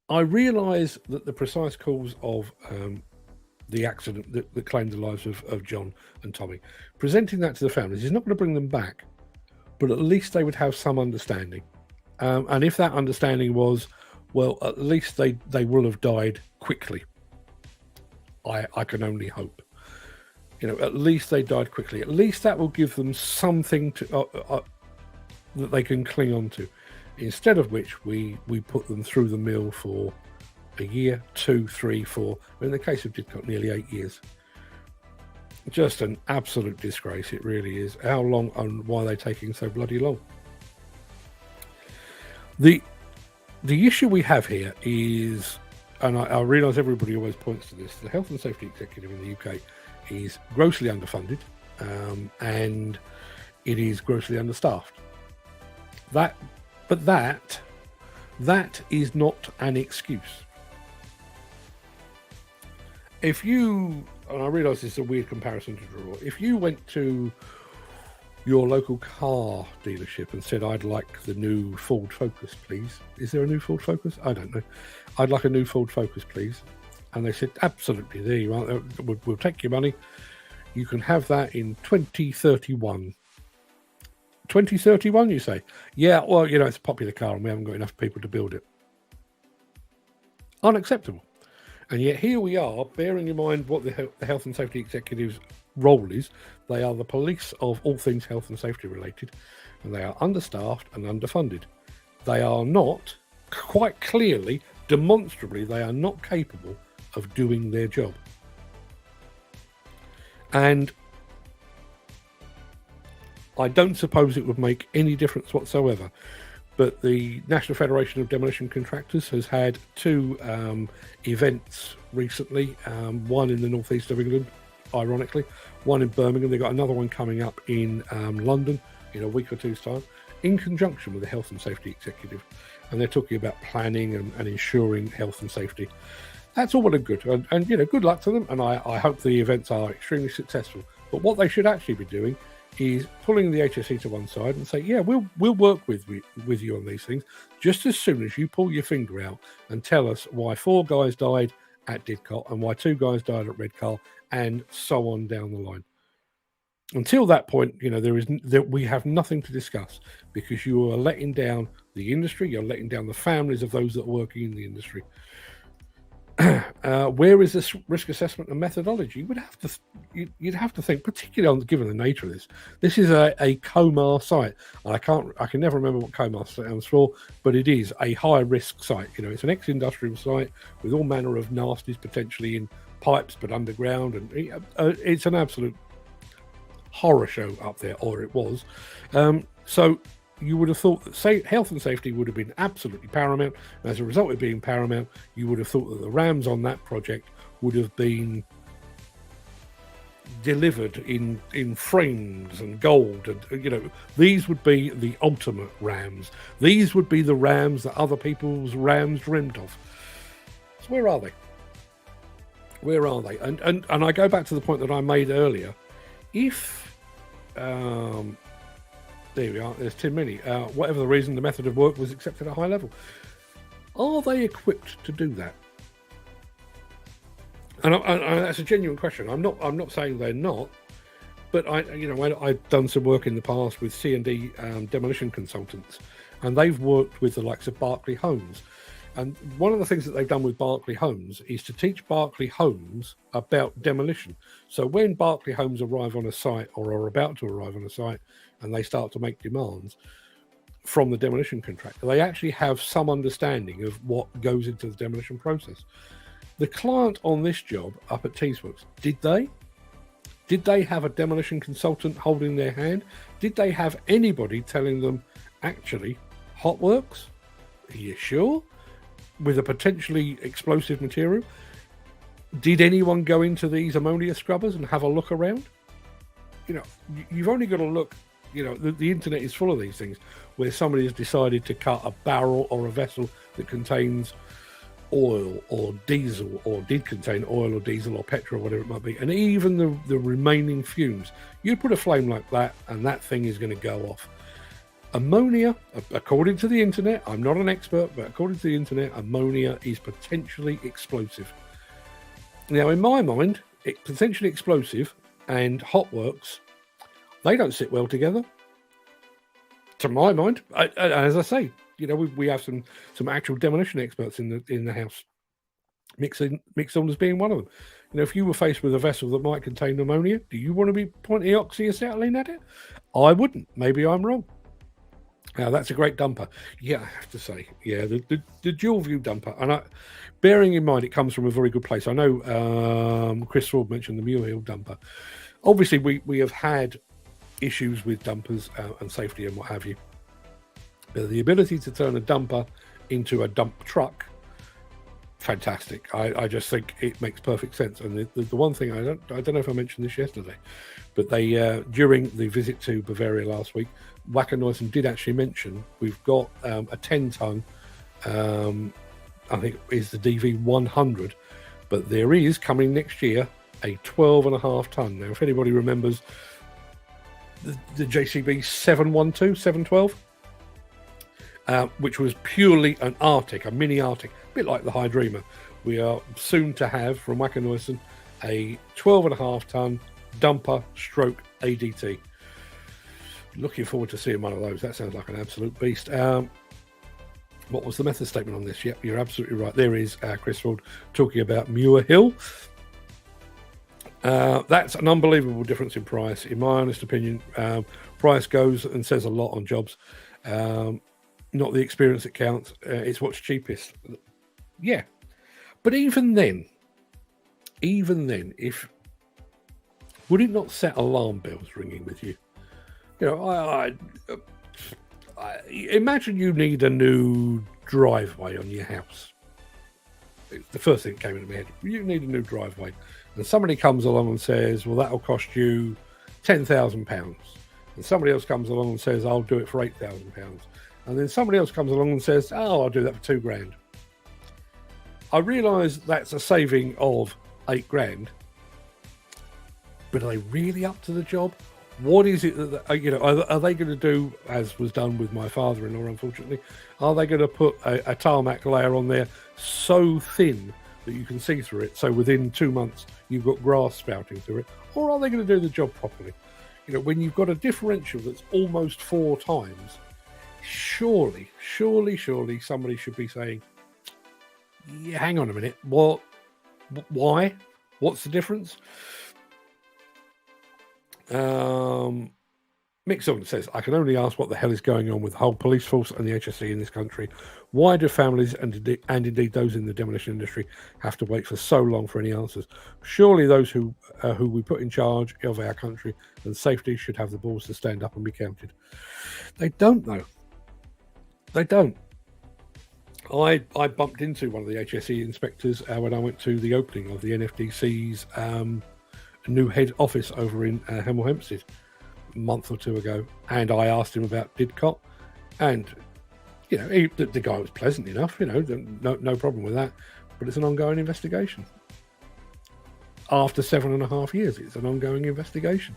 I realise that the precise cause of the accident that claimed the lives of John and Tommy, presenting that to the families is not going to bring them back, but at least they would have some understanding. And if that understanding was, well, at least they will have died quickly. I can only hope. At least they died quickly. At least that will give them something to that they can cling on to. Instead of which we put them through the mill for a year, 2, 3, 4. In the case of Didcot, nearly 8 years. Just an absolute disgrace. It really is. How long and why are they taking so bloody long? The issue we have here is, and I realise everybody always points to this, the Health and Safety Executive in the UK is grossly underfunded, and it is grossly understaffed. But that is not an excuse. If you, and I realise this is a weird comparison to draw, if you went to your local car dealership and said, I'd like the new Ford Focus, please. Is there a new Ford Focus? I don't know. I'd like a new Ford Focus, please. And they said, absolutely, there you are. We'll take your money. You can have that in 2031. 2031, you say? Yeah, well, it's a popular car and we haven't got enough people to build it. Unacceptable. And yet here we are, bearing in mind what the Health and Safety Executive's role is. They are the police of all things health and safety related, and they are understaffed and underfunded. They are not, quite clearly, demonstrably, they are not capable of doing their job. And I don't suppose it would make any difference whatsoever, but the National Federation of Demolition Contractors has had 2 events recently, one in the northeast of England, ironically, one in Birmingham. They've got another one coming up in London in a week or two's time, in conjunction with the Health and Safety Executive. And they're talking about planning and ensuring health and safety. That's all well and good. And good luck to them. And I hope the events are extremely successful. But what they should actually be doing is pulling the HSE to one side and say, yeah, we'll work with you on these things, just as soon as you pull your finger out and tell us why 4 guys died at Didcot and why 2 guys died at Redcar, and so on down the line. Until that point, we have nothing to discuss, because you are letting down the industry, you're letting down the families of those that are working in the industry. Where is this risk assessment and methodology? You'd have to think, particularly given the nature of this. This is a COMAR site, and I can never remember what COMAR stands for, but it is a high risk site. It's an ex-industrial site with all manner of nasties potentially in pipes, but underground, and it's an absolute horror show up there, or it was. So you would have thought that health and safety would have been absolutely paramount. And as a result of being paramount, you would have thought that the RAMs on that project would have been delivered in frames and gold. And, these would be the ultimate RAMs. These would be the RAMs that other people's RAMs dreamt of. So where are they? Where are they? And I go back to the point that I made earlier. If... there we are, there's Tim Minnie. Whatever the reason, the method of work was accepted at a high level. Are they equipped to do that? And that's a genuine question. I'm not saying they're not, but I've done some work in the past with C&D demolition consultants, and they've worked with the likes of Berkeley Homes. And one of the things that they've done with Berkeley Homes is to teach Berkeley Homes about demolition. So when Berkeley Homes arrive on a site, or are about to arrive on a site, and they start to make demands from the demolition contractor, they actually have some understanding of what goes into the demolition process. The client on this job up at Teesworks, did they have a demolition consultant holding their hand? Did they have anybody telling them, actually, hot works? Are you sure? With a potentially explosive material? Did anyone go into these ammonia scrubbers and have a look around? You've only got to look You know, the internet is full of these things where somebody has decided to cut a barrel or a vessel that contains oil or diesel, or did contain oil or diesel or petrol, whatever it might be, and even the remaining fumes. You put a flame like that and that thing is going to go off. Ammonia, according to the internet, I'm not an expert, but according to the internet, ammonia is potentially explosive. Now, in my mind, potentially explosive and hot works, they don't sit well together, to my mind. As I say, you know, we have some actual demolition experts in the house. Mick Saunders being one of them. You know, if you were faced with a vessel that might contain ammonia, do you want to be pointing oxyacetylene at it? I wouldn't. Maybe I'm wrong. Now, that's a great dumper. Yeah, I have to say, yeah, the dual view dumper. And bearing in mind, it comes from a very good place. I know Chris Ford mentioned the Muir Hill dumper. Obviously, we have had issues with dumpers and safety and what have you. But the ability to turn a dumper into a dump truck, fantastic. I just think it makes perfect sense. And the one thing, I don't know if I mentioned this yesterday, but they during the visit to Bavaria last week, Wacker Neuson did actually mention we've got a 10-ton, I think is the DV100, but there is coming next year a 12.5-ton. Now, if anybody remembers the JCB 712, which was purely an Arctic, a mini Arctic, a bit like the Hydrema. We are soon to have from Wacker Neuson a 12.5-ton dumper stroke ADT. Looking forward to seeing one of those. That sounds like an absolute beast. What was the method statement on this? Yep, you're absolutely right. There is Chris Ford talking about Muir Hill. That's an unbelievable difference in price. In my honest opinion, price goes and says a lot on jobs. Not the experience that counts. It's what's cheapest. Yeah. But even then, if would it not set alarm bells ringing with you? You know, I imagine you need a new driveway on your house. It's the first thing that came into my head. You need a new driveway. And somebody comes along and says, well, that'll cost you £10,000. And somebody else comes along and says, I'll do it for £8,000. And then somebody else comes along and says, oh, I'll do that for £2,000. I realise that's a saving of £8,000. But are they really up to the job? What is it that, you know, are they going to do, as was done with my father-in-law, unfortunately, are they going to put a tarmac layer on there so thin that you can see through it, so within 2 months you've got grass sprouting through it? Or are they going to do the job properly? You know, when you've got a differential that's almost 4 times, surely somebody should be saying, yeah, hang on a minute, what, why, what's the difference? Mick Saunders says, I can only ask what the hell is going on with the whole police force and the HSE in this country. Why do families and indeed those in the demolition industry have to wait for so long for any answers? Surely those who we put in charge of our country and safety should have the balls to stand up and be counted. They don't, though. They don't. I bumped into one of the HSE inspectors when I went to the opening of the NFDC's new head office over in Hemel Hempstead a month or 2 ago, and I asked him about Didcot, and you know, the guy was pleasant enough, you know, no problem with that, but it's an ongoing investigation. After 7.5 years, it's an ongoing investigation.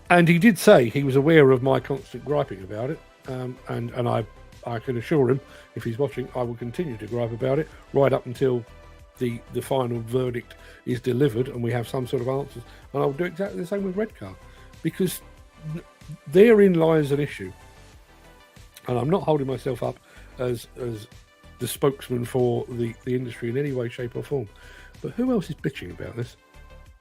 And he did say he was aware of my constant griping about it, and I can assure him, if he's watching, I will continue to gripe about it right up until the final verdict is delivered and we have some sort of answers. And I'll do exactly the same with Redcar, because therein lies an issue. And I'm not holding myself up as the spokesman for the industry in any way, shape or form. But who else is bitching about this?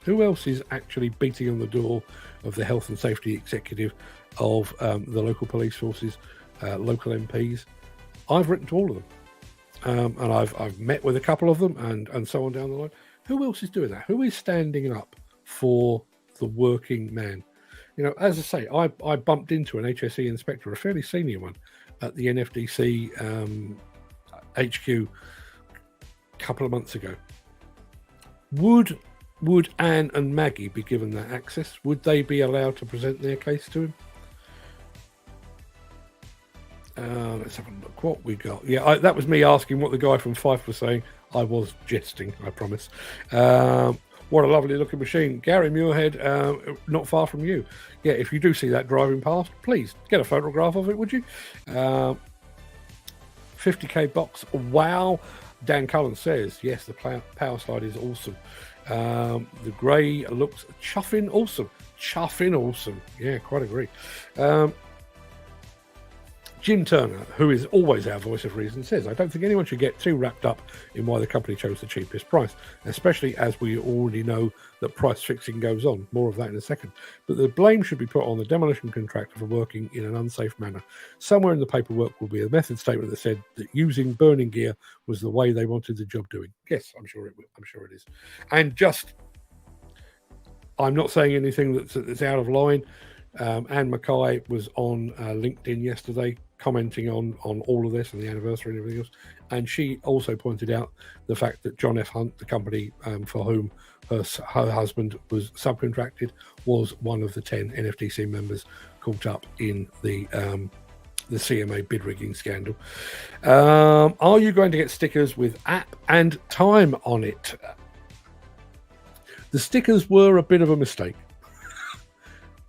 Who else is actually beating on the door of the health and safety executive, of the local police forces, local MPs? I've written to all of them. And I've met with a couple of them and so on down the line. Who else is doing that? Who is standing up for the working man? You know, as I say, I bumped into an HSE inspector, a fairly senior one, at the NFDC HQ a couple of months ago. Would would Anne and Maggie be given that access? Would they be allowed to present their case to him? Let's have a look what we got. Yeah, that was me asking what the guy from Fife was saying. I was jesting, I promise. What a lovely looking machine. Gary Muirhead, not far from you. Yeah, if you do see that driving past, please get a photograph of it, would you? 50k box. Wow. Dan Cullen says, yes, the power slide is awesome. The grey looks chuffing awesome. Chuffing awesome. Yeah, quite agree. Jim Turner, who is always our voice of reason, says, I don't think anyone should get too wrapped up in why the company chose the cheapest price, especially as we already know that price fixing goes on. More of that in a second. But the blame should be put on the demolition contractor for working in an unsafe manner. Somewhere in the paperwork will be a method statement that said that using burning gear was the way they wanted the job doing. Yes, I'm sure it will. I'm sure it is. And just, I'm not saying anything that's out of line. Anne Mackay was on LinkedIn yesterday commenting on all of this and the anniversary and everything else, and she also pointed out the fact that John F. Hunt, the company for whom her husband was subcontracted, was one of the 10 NFTC members caught up in the CMA bid rigging scandal. Are you going to get stickers with app and time on it? The stickers were a bit of a mistake.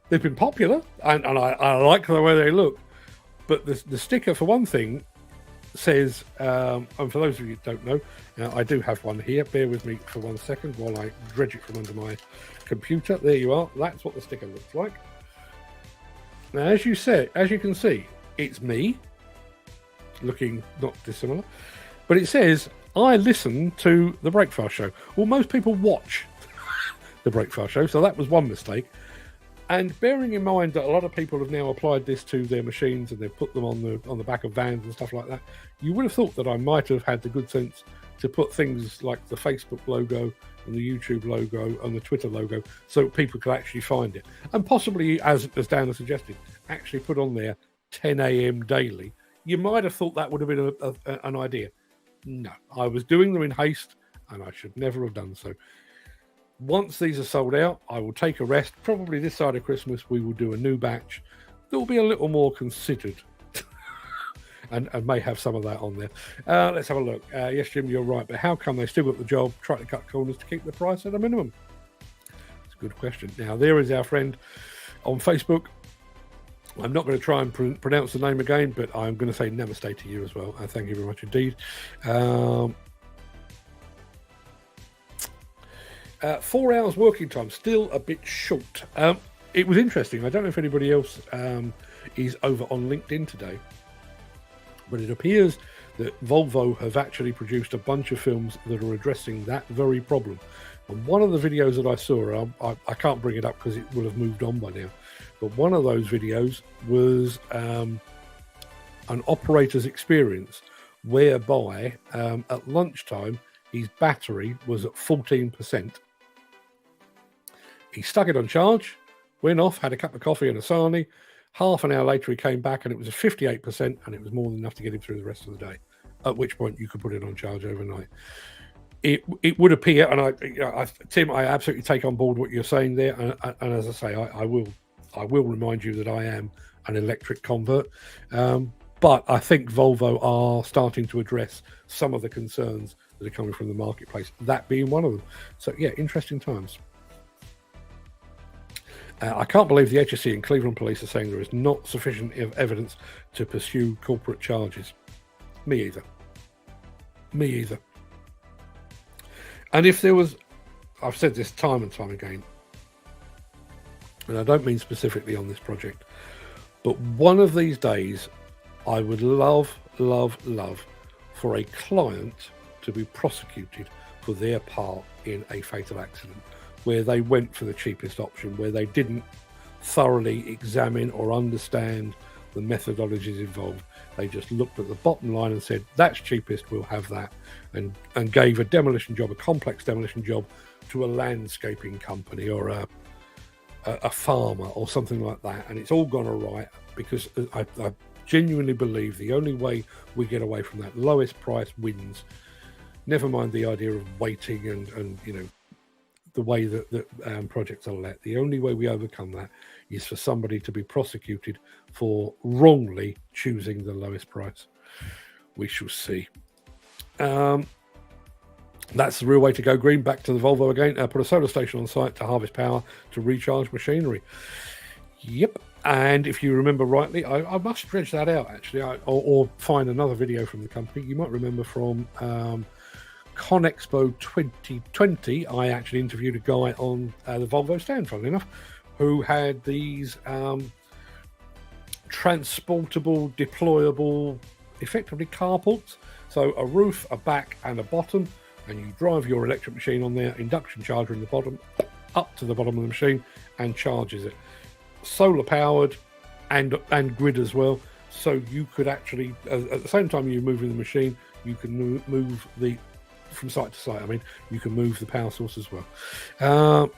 They've been popular, and I like the way they look. But the sticker, for one thing, says, and for those of you who don't know, I do have one here. Bear with me for 1 second while I dredge it from under my computer. There you are. That's what the sticker looks like. Now, as you can see, it's me, looking not dissimilar. But it says, I listen to the Breakfast Show. Well, most people watch the Breakfast Show, so that was one mistake. And bearing in mind that a lot of people have now applied this to their machines and they've put them on the back of vans and stuff like that, you would have thought that I might have had the good sense to put things like the Facebook logo and the YouTube logo and the Twitter logo so people could actually find it. And possibly, as Dan has suggested, actually put on there 10 a.m. daily. You might have thought that would have been an idea. No, I was doing them in haste and I should never have done so. Once these are sold out, I will take a rest. Probably this side of Christmas, we will do a new batch that will be a little more considered and may have some of that on there. Let's have a look. Yes, Jim, you're right. But how come they still got the job, try to cut corners to keep the price at a minimum? It's a good question. Now, there is our friend on Facebook. I'm not going to try and pronounce the name again, but I'm going to say namaste to you as well. Thank you very much indeed. 4 hours working time, still a bit short. It was interesting. I don't know if anybody else is over on LinkedIn today, but it appears that Volvo have actually produced a bunch of films that are addressing that very problem. And one of the videos that I saw, I can't bring it up because it will have moved on by now, but one of those videos was an operator's experience whereby at lunchtime his battery was at 14%. He stuck it on charge, went off, had a cup of coffee and a sarnie. Half an hour later, he came back and it was at 58%, and it was more than enough to get him through the rest of the day. At which point, you could put it on charge overnight. It would appear, and Tim, I absolutely take on board what you're saying there. And as I say, I will remind you that I am an electric convert. But I think Volvo are starting to address some of the concerns that are coming from the marketplace, that being one of them. So, yeah, interesting times. I can't believe the HSE and Cleveland Police are saying there is not sufficient evidence to pursue corporate charges. Me either. And if there was, I've said this time and time again, and I don't mean specifically on this project, but one of these days I would love for a client to be prosecuted for their part in a fatal accident, where they went for the cheapest option, where they didn't thoroughly examine or understand the methodologies involved. They just looked at the bottom line and said, that's cheapest, we'll have that, and gave a demolition job, a complex demolition job, to a landscaping company or a farmer or something like that. And it's all gone all right, because I genuinely believe the only way we get away from that, lowest price wins. Never mind the idea of waiting and the way that projects are let. The only way we overcome that is for somebody to be prosecuted for wrongly choosing the lowest price. We shall see. That's the real way to go green. Back to the Volvo again. Put a solar station on site to harvest power to recharge machinery. Yep. And if you remember rightly, I must dredge that out actually, or find another video from the company. You might remember from ConExpo 2020, I actually interviewed a guy on the Volvo stand, funnily enough, who had these transportable, deployable, effectively carports. So a roof, a back and a bottom, and you drive your electric machine on there, induction charger in the bottom, up to the bottom of the machine and charges it. Solar powered and grid as well. So you could actually, at the same time you're moving the machine, you can move from site to site. I mean, you can move the power source as well.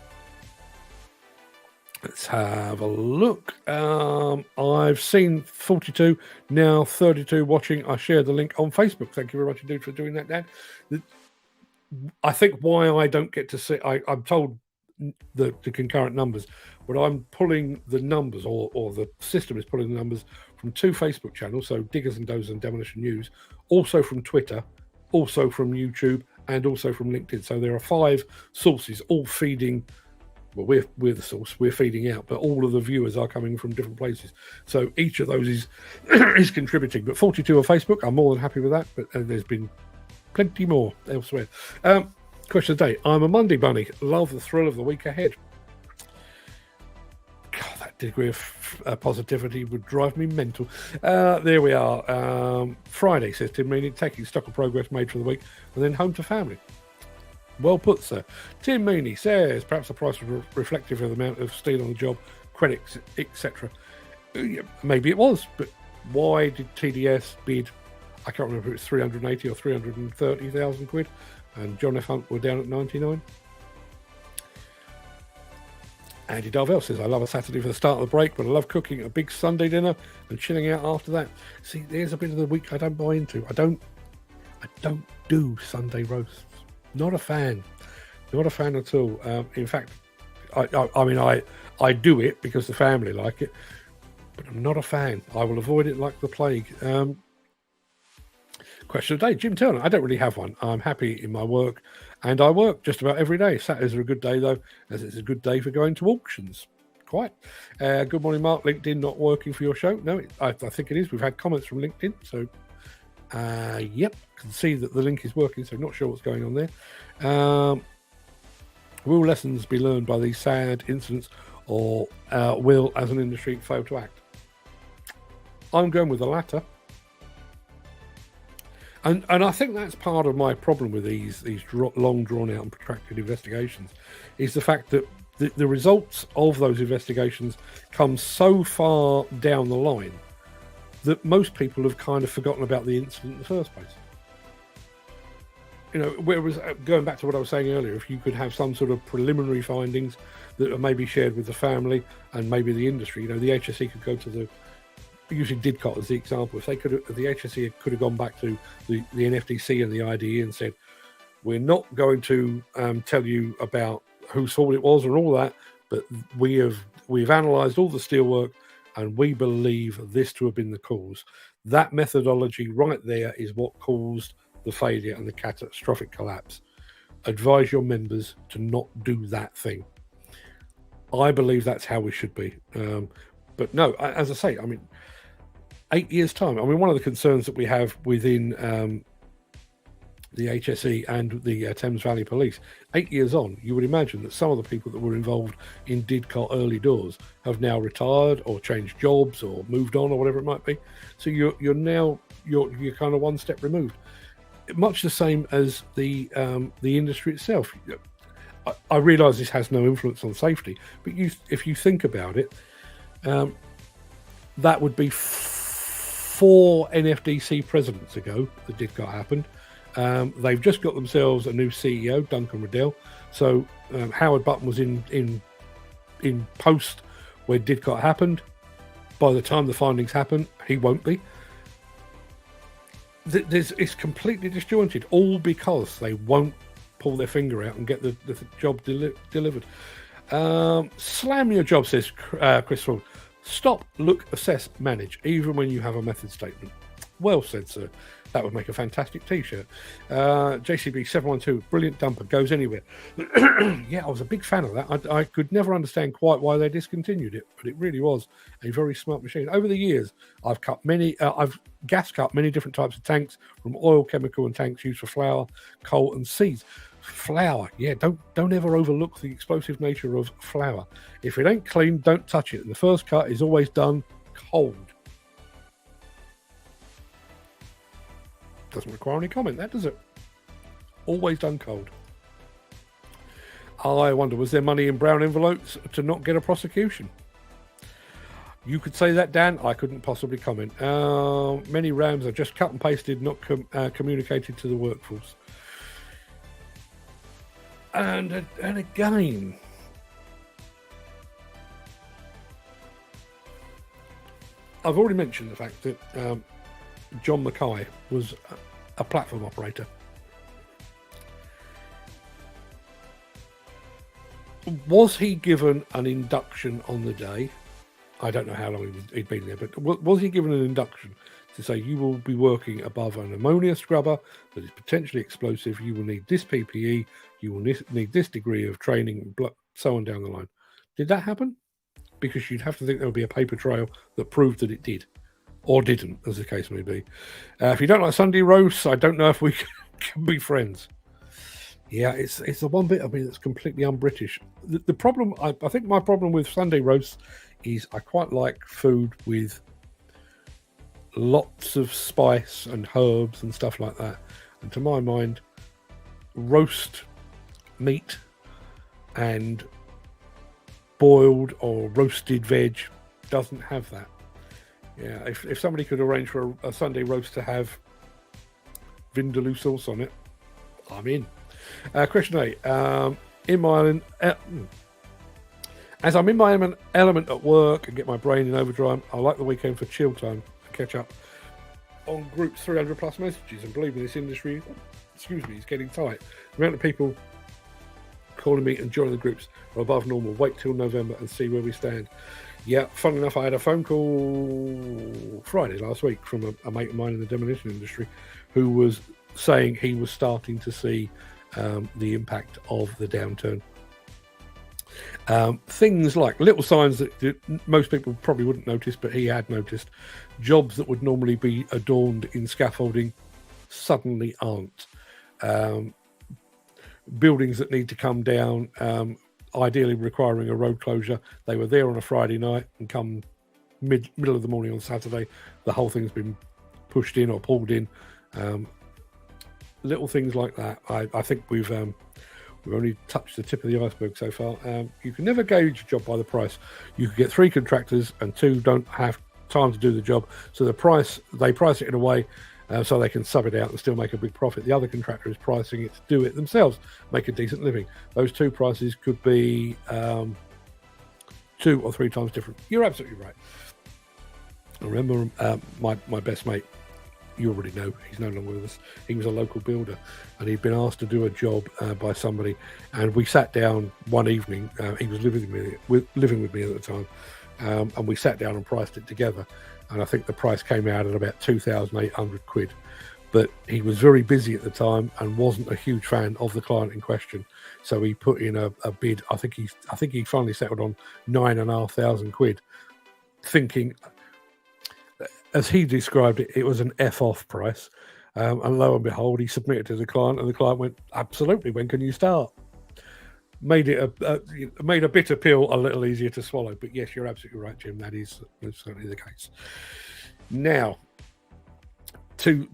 Let's have a look. I've seen 42, now 32 watching. I shared the link on Facebook. Thank you very much indeed for doing that, Dan. I think why I don't get to see, I'm told the concurrent numbers, but I'm pulling the numbers, or the system is pulling the numbers from 2 Facebook channels, so Diggers and Dozers and Demolition News, also from Twitter, also from YouTube, and also from LinkedIn. So there are 5 sources all feeding. Well, we're the source, we're feeding out, but all of the viewers are coming from different places. So each of those is is contributing. But 42 on Facebook, I'm more than happy with that. But there's been plenty more elsewhere. Question of the day. I'm a Monday bunny. Love the thrill of the week ahead. God, that degree of positivity would drive me mental. There we are. Friday, says Tim Meany, taking stock of progress made for the week and then home to family. Well put, sir. Tim Meany says, perhaps the price was reflective of the amount of steel on the job, credits, etc. Maybe it was, but why did TDS bid, I can't remember if it was 380 or 330,000 quid, and John F. Hunt were down at 99? Andy Darvell says, I love a Saturday for the start of the break, but I love cooking a big Sunday dinner and chilling out after that. See, there's a bit of the week I don't buy into. I don't do Sunday roasts. Not a fan at all. In fact, I mean, I do it because the family like it, but I'm not a fan. I will avoid it like the plague. Question of the day, Jim Turner. I don't really have one. I'm happy in my work, and I work just about every day. Saturdays are a good day, though, as it's a good day for going to auctions. Quite. Good morning, Mark. LinkedIn not working for your show? No, I think it is. We've had comments from LinkedIn, so yep, can see that the link is working, so not sure what's going on there. Will lessons be learned by these sad incidents, or will, as an industry, fail to act? I'm going with the latter. And I think that's part of my problem with these long drawn out and protracted investigations, is the fact that the results of those investigations come so far down the line that most people have kind of forgotten about the incident in the first place. You know, whereas going back to what I was saying earlier, if you could have some sort of preliminary findings that are maybe shared with the family and maybe the industry, you know, the HSE could go to using Didcot as the example, if they could have, the HSE could have gone back to the NFDC and the IDE and said, we're not going to tell you about whose fault it was and all that, but we've analysed all the steelwork and we believe this to have been the cause. That methodology right there is what caused the failure and the catastrophic collapse. Advise your members to not do that thing. I believe that's how we should be. But no, as I say, I mean, 8 years' time. I mean, one of the concerns that we have within the HSE and the Thames Valley Police, 8 years on, you would imagine that some of the people that were involved in Didcot early doors have now retired or changed jobs or moved on or whatever it might be. So you're kind of one step removed. Much the same as the industry itself. I realise this has no influence on safety, but if you think about it, that would be 4 NFDC presidents ago that Didcot happened. They've just got themselves a new CEO, Duncan Riddell. So Howard Button was in post where Didcot happened. By the time the findings happen, he won't be. It's completely disjointed, all because they won't pull their finger out and get the job delivered. Slam your job, says Chris Ford. Stop, look, assess, manage, even when you have a method statement. Well said, sir. That would make a fantastic T-shirt. JCB 712, brilliant dumper, goes anywhere. Yeah, I was a big fan of that. I could never understand quite why they discontinued it, but it really was a very smart machine. Over the years, I've gas cut many different types of tanks, from oil, chemical, and tanks used for flour, coal, and seeds. Flour, yeah, don't ever overlook the explosive nature of flour. If it ain't clean, don't touch it. And the first cut is always done cold. Doesn't require any comment, that does it? Always done cold. I wonder, was there money in brown envelopes to not get a prosecution? You could say that, Dan. I couldn't possibly comment. Many RAMs are just cut and pasted, not communicated to the workforce. And again, I've already mentioned the fact that John Mackay was a platform operator. Was he given an induction on the day? I don't know how long he'd been there, but was he given an induction to say, you will be working above an ammonia scrubber that is potentially explosive, you will need this PPE, you will need this degree of training, so on down the line? Did that happen? Because you'd have to think there would be a paper trail that proved that it did. Or didn't, as the case may be. If you don't like Sunday roasts, I don't know if we can be friends. Yeah, it's the one bit of me that's completely un-British. The problem, I think my problem with Sunday roasts is I quite like food with lots of spice and herbs and stuff like that. And to my mind, roast meat and boiled or roasted veg doesn't have that. Yeah, if somebody could arrange for a Sunday roast to have vindaloo sauce on it, I'm in. Question 8. As I'm in my element at work and get my brain in overdrive, I like the weekend for chill time and catch up on groups 300 plus messages. And believe me, this industry, is getting tight. The amount of people calling me and joining the groups are above normal. Wait till November and see where we stand. Yeah, fun enough, I had a phone call Friday last week from a mate of mine in the demolition industry who was saying he was starting to see the impact of the downturn. Things like little signs that most people probably wouldn't notice, but he had noticed. Jobs that would normally be adorned in scaffolding suddenly aren't. Buildings that need to come down, ideally requiring a road closure. They were there on a Friday night, and come middle of the morning on Saturday, the whole thing's been pushed in or pulled in. Little things like that. I think we've only touched the tip of the iceberg so far. You can never gauge a job by the price. You could get 3 contractors and 2 don't have time to do the job, so they price it in a way so they can sub it out and still make a big profit. The other contractor is pricing it to do it themselves, make a decent living. Those 2 prices could be 2 or 3 times different. You're absolutely right. I remember my best mate, you already know, he's no longer with us. He was a local builder and he'd been asked to do a job by somebody, and we sat down one evening. He was living with me at the time, and we sat down and priced it together, and I think the price came out at about 2,800 quid. But he was very busy at the time and wasn't a huge fan of the client in question, so he put in a bid. I think he finally settled on 9,500 quid, thinking, as he described it, it was an F-off price. And lo and behold, he submitted to the client, and the client went, absolutely, when can you start? Made it made a bitter pill a little easier to swallow. But yes, you're absolutely right, Jim. That's certainly the case. Now, 3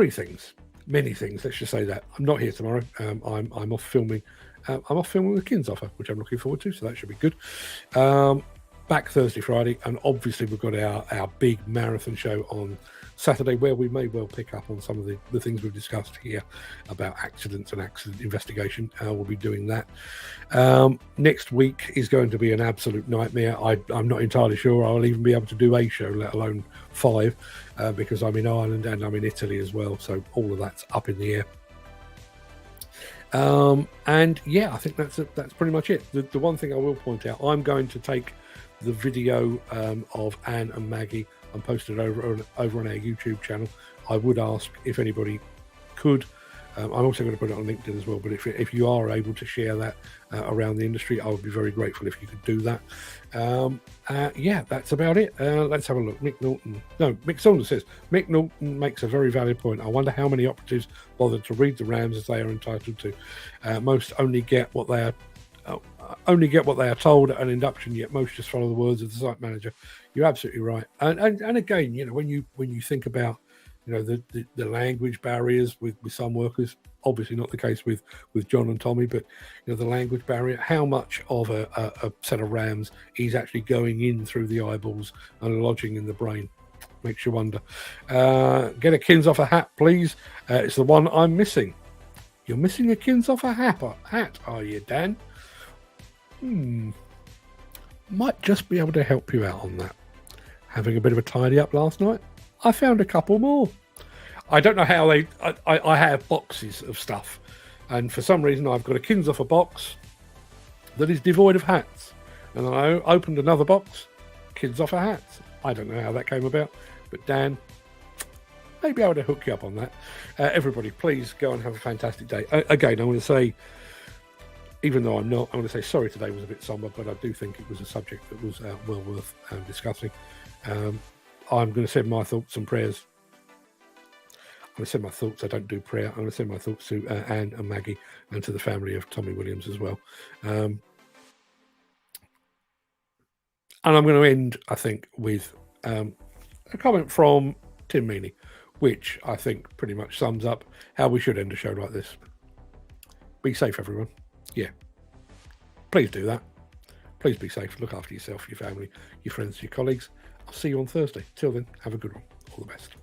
things, many things. Let's just say that I'm not here tomorrow. I'm off filming. I'm off filming with Kin's offer, which I'm looking forward to. So that should be good. Back Thursday, Friday, and obviously we've got our big marathon show on Saturday, where we may well pick up on some of the things we've discussed here about accidents and accident investigation. We'll be doing that. Next week is going to be an absolute nightmare. I'm not entirely sure I'll even be able to do a show, let alone 5, because I'm in Ireland and I'm in Italy as well, so all of that's up in the air. And yeah, I think that's pretty much it. The one thing I will point out, I'm going to take the video of Anne and Maggie and post it over on our YouTube channel. I would ask if anybody could. I'm also going to put it on LinkedIn as well, but if you are able to share that around the industry, I would be very grateful if you could do that. Yeah, that's about it. Let's have a look. Mick Saunders says, Mick Norton makes a very valid point. I wonder how many operatives bother to read the RAMs as they are entitled to. Most only get what they are told at an induction, yet most just follow the words of the site manager. You're absolutely right. And again, you know, when you think about, you know, the language barriers with some workers, obviously not the case with John and Tommy, but you know, the language barrier, how much of a set of RAMs is actually going in through the eyeballs and lodging in the brain, makes you wonder. Get a Kinsoffer hat, please. It's the one I'm missing. You're missing a Kinsoffer hat, are you, Dan? Might just be able to help you out on that. Having a bit of a tidy up last night, I found a couple more. I don't know how I have boxes of stuff, and for some reason I've got a Kinsoffer box that is devoid of hats, and then I opened another box, Kinsoffer hats. I don't know how that came about, but Dan, maybe I would hook you up on that. Everybody, please go and have a fantastic day. Again, I want to say, even though I'm going to say sorry today was a bit somber, but I do think it was a subject that was well worth discussing. I'm going to send my thoughts and prayers. I'm going to send my thoughts. I don't do prayer. I'm going to send my thoughts to Anne and Maggie and to the family of Tommy Williams as well. And I'm going to end, I think, with a comment from Tim Meaney, which I think pretty much sums up how we should end a show like this. Be safe, everyone. Yeah. Please do that. Please be safe. Look after yourself, your family, your friends, your colleagues. I'll see you on Thursday. Till then, have a good one. All the best.